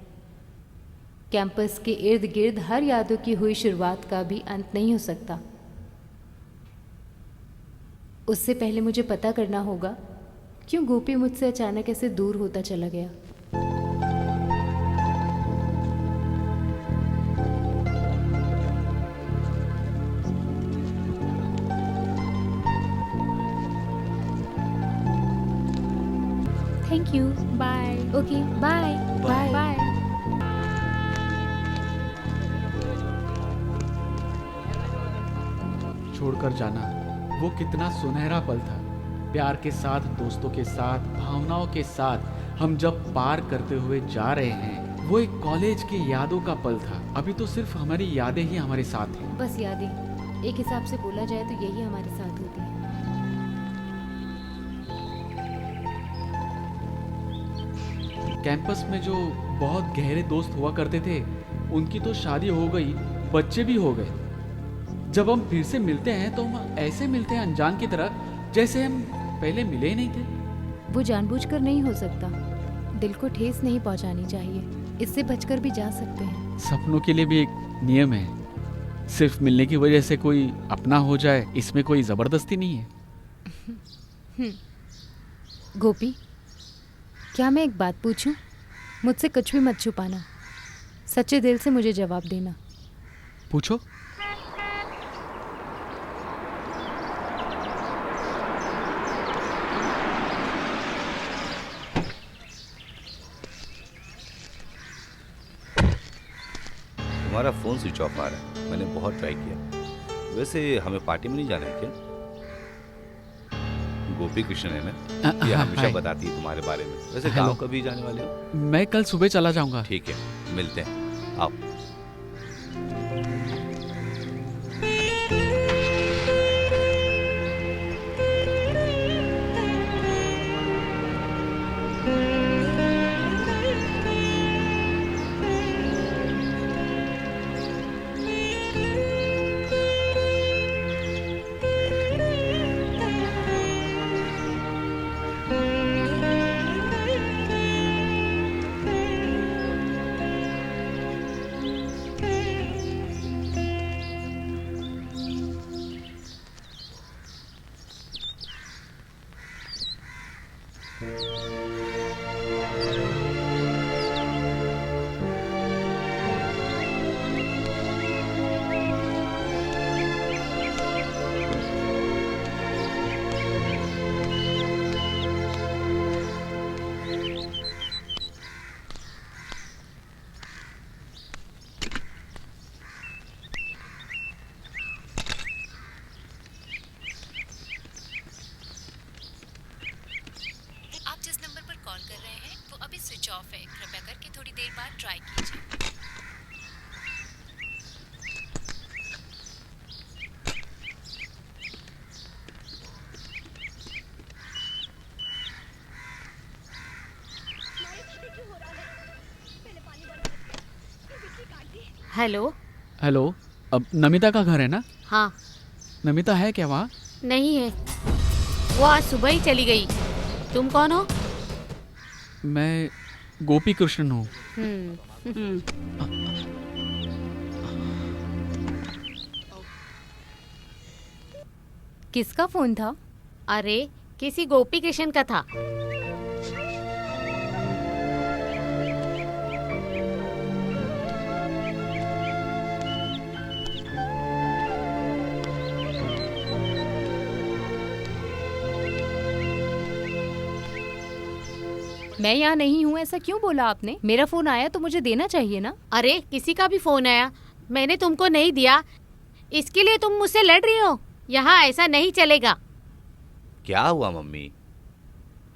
S5: कैंपस के इर्द गिर्द हर यादों की हुई शुरुआत का भी अंत नहीं हो सकता। उससे पहले मुझे पता करना होगा क्यों गोपी मुझसे अचानक ऐसे दूर होता चला गया। Thank you. Bye. Okay bye bye bye.
S1: छोड़कर जाना वो कितना सुनहरा पल था। प्यार के साथ, दोस्तों के साथ, भावनाओं के साथ हम जब पार करते हुए जा रहे हैं, वो एक कॉलेज की यादों का पल था। अभी तो सिर्फ हमारी यादें ही हमारे साथ हैं।
S5: बस यादें, एक हिसाब से बोला जाए तो यही हमारे साथ होती है।
S1: कैंपस में जो बहुत गहरे दोस्त हुआ करते थे, उनकी तो शादी हो गई, बच्चे भी हो गए। जब हम फिर से मिलते हैं तो हम ऐसे मिलते हैं अनजान की तरह, जैसे हम पहले मिले ही नहीं थे।
S5: वो जानबूझकर नहीं हो सकता। दिल को ठेस नहीं पहुंचानी चाहिए, इससे बचकर भी जा सकते हैं।
S1: सपनों के लिए भी एक नियम है, सिर्फ मिलने की वजह से कोई अपना हो जाए, इसमें कोई जबरदस्ती नहीं है।
S5: गोपी, क्या मैं एक बात पूछूं? मुझसे कुछ भी मत छुपाना, सच्चे दिल से मुझे जवाब देना।
S1: पूछो।
S8: तुम्हारा फ़ोन स्विच ऑफ आ रहा है। मैंने बहुत ट्राई किया। वैसे हमें पार्टी में नहीं जाना है क्या? गोपी कृष्ण है ना, ये हमेशा बताती है तुम्हारे बारे में। वैसे गांव कभी जाने वाले हो?
S1: मैं कल सुबह चला जाऊंगा।
S8: ठीक है, मिलते हैं। आओ।
S5: ऑफ है, कृपया करके थोड़ी देर बाद ट्राई कीजिए।
S10: हेलो।
S1: हेलो, अब नमिता का घर है ना?
S10: हाँ।
S1: नमिता है क्या वहाँ?
S10: नहीं है, वो आज सुबह ही चली गई। तुम कौन हो?
S1: मैं गोपी कृष्णन हूँ।
S5: किसका फोन था?
S10: अरे किसी गोपी कृष्ण का था।
S5: मैं यहाँ नहीं हूँ ऐसा क्यों बोला आपने? मेरा फोन आया तो मुझे देना चाहिए ना।
S10: अरे किसी का भी फोन आया, मैंने तुमको नहीं दिया, इसके लिए तुम मुझसे लड़ रही हो? यहाँ ऐसा नहीं चलेगा।
S8: क्या हुआ मम्मी?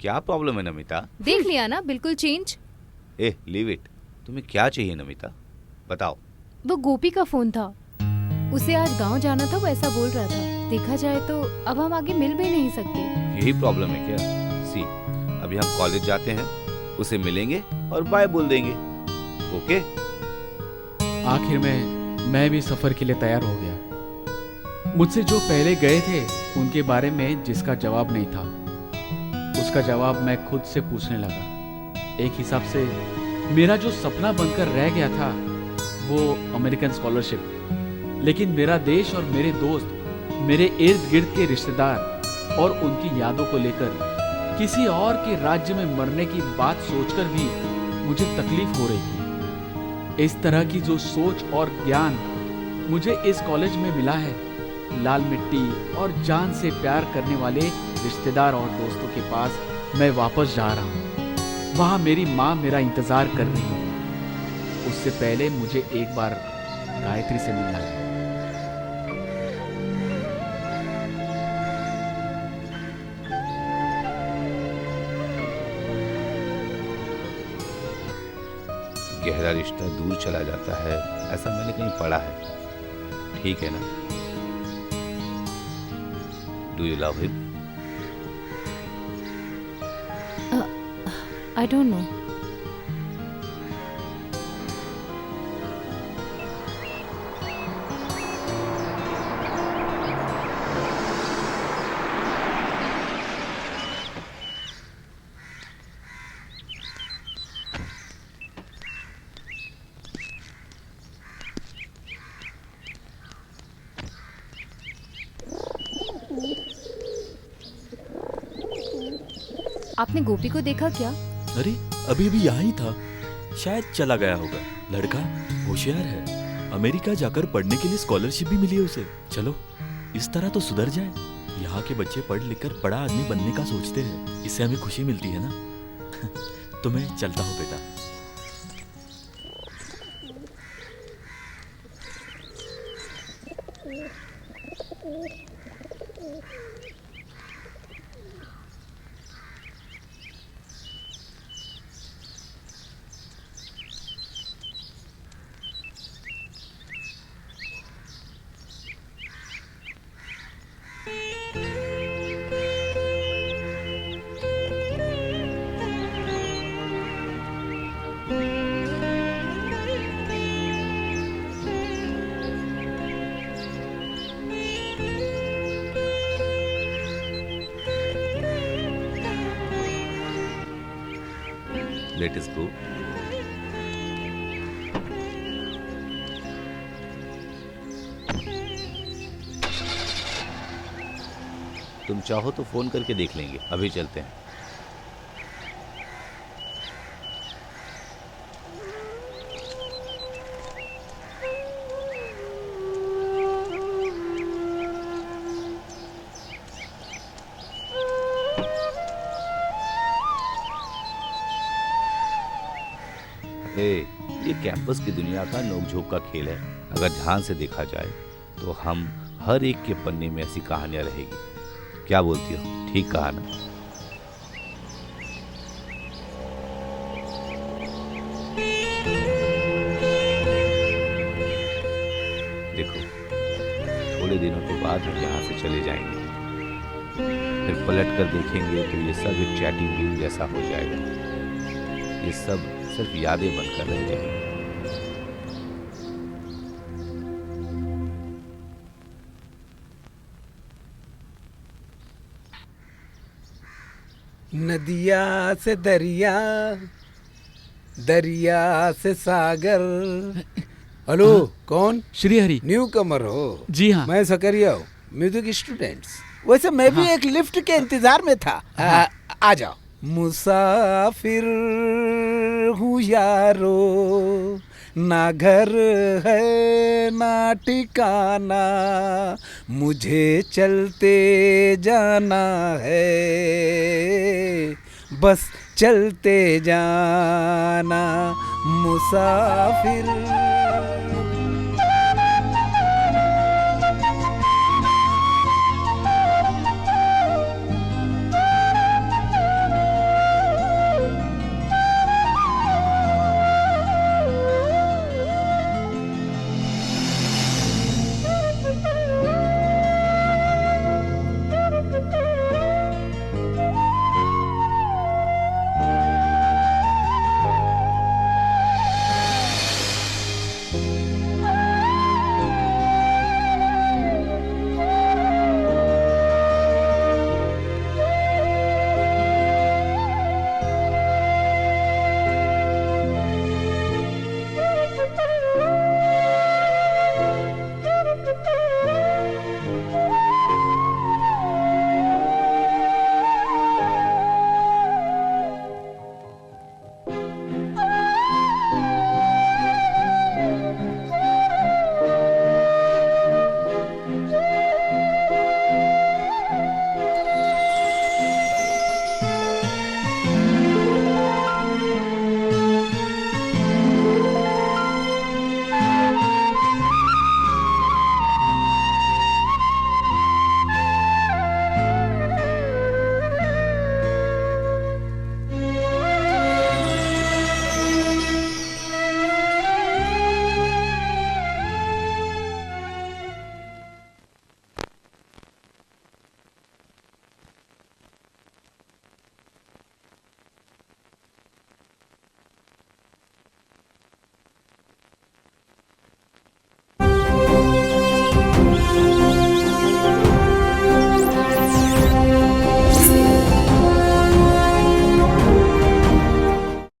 S8: क्या प्रॉब्लम है नमिता?
S5: देख लिया ना, बिल्कुल चेंज।
S8: Leave it. तुम्हें क्या चाहिए नमिता, बताओ।
S5: वो गोपी का फोन था, उसे आज गांव जाना था, वो ऐसा बोल रहा था। देखा जाए तो अब हम आगे मिल भी नहीं सकते।
S8: यही प्रॉब्लम है क्या? सी, अभी हम कॉलेज जाते हैं, उसे मिलेंगे और बाय बोल देंगे। ओके?
S1: आखिर में मैं भी सफर के लिए तैयार हो गया। मुझसे जो पहले गए थे उनके बारे में जिसका जवाब नहीं था, उसका जवाब मैं खुद से पूछने लगा। एक हिसाब से मेरा जो सपना बनकर रह गया था वो अमेरिकन स्कॉलरशिप, लेकिन मेरा देश और मेरे दोस्त, मेरे इर्द गिर्द के रिश्तेदार और उनकी यादों को लेकर किसी और के राज्य में मरने की बात सोचकर भी मुझे तकलीफ हो रही थी। इस तरह की जो सोच और ज्ञान मुझे इस कॉलेज में मिला है, लाल मिट्टी और जान से प्यार करने वाले रिश्तेदार और दोस्तों के पास मैं वापस जा रहा हूँ। वहाँ मेरी माँ मेरा इंतजार कर रही है। उससे पहले मुझे एक बार गायत्री से मिलना है।
S8: गहरा रिश्ता दूर चला जाता है, ऐसा मैंने कहीं पढ़ा है। ठीक है ना? Do you love him?
S5: I don't know. आपने गोपी को देखा क्या?
S11: अरे अभी भी यहाँ ही था, शायद चला गया होगा। लड़का होशियार है, अमेरिका जाकर पढ़ने के लिए स्कॉलरशिप भी मिली है उसे। चलो इस तरह तो सुधर जाए। यहाँ के बच्चे पढ़ लिख कर बड़ा आदमी बनने का सोचते हैं, इससे हमें खुशी मिलती है ना। तो मैं चलता हूँ बेटा।
S8: लेट अस गो। तुम चाहो तो फोन करके देख लेंगे, अभी चलते हैं। ये कैंपस की दुनिया का नोकझोंक का खेल है। अगर ध्यान से देखा जाए तो हम हर एक के पन्ने में ऐसी कहानियां रहेगी। क्या बोलती हो? ठीक कहा ना? हम यहाँ से चले जाएंगे। फिर पलट कर देखेंगे तो ये सब एक चैटिंग रूम जैसा हो जाएगा। ये सब सिर्फ यादें बनकर रह जाएंगी।
S2: नदिया से दरिया, दरिया से सागर। हेलो, कौन?
S1: श्रीहरि।
S2: न्यू कमर हो?
S1: जी हाँ।
S2: मैं सकरिया हूँ, म्यूजिक स्टूडेंट्स। वैसे मैं भी एक लिफ्ट के इंतजार में था। आ जाओ। मुसाफिर हूँ यारो, ना घर है ना ठिकाना, मुझे चलते जाना है, बस चलते जाना मुसाफिर।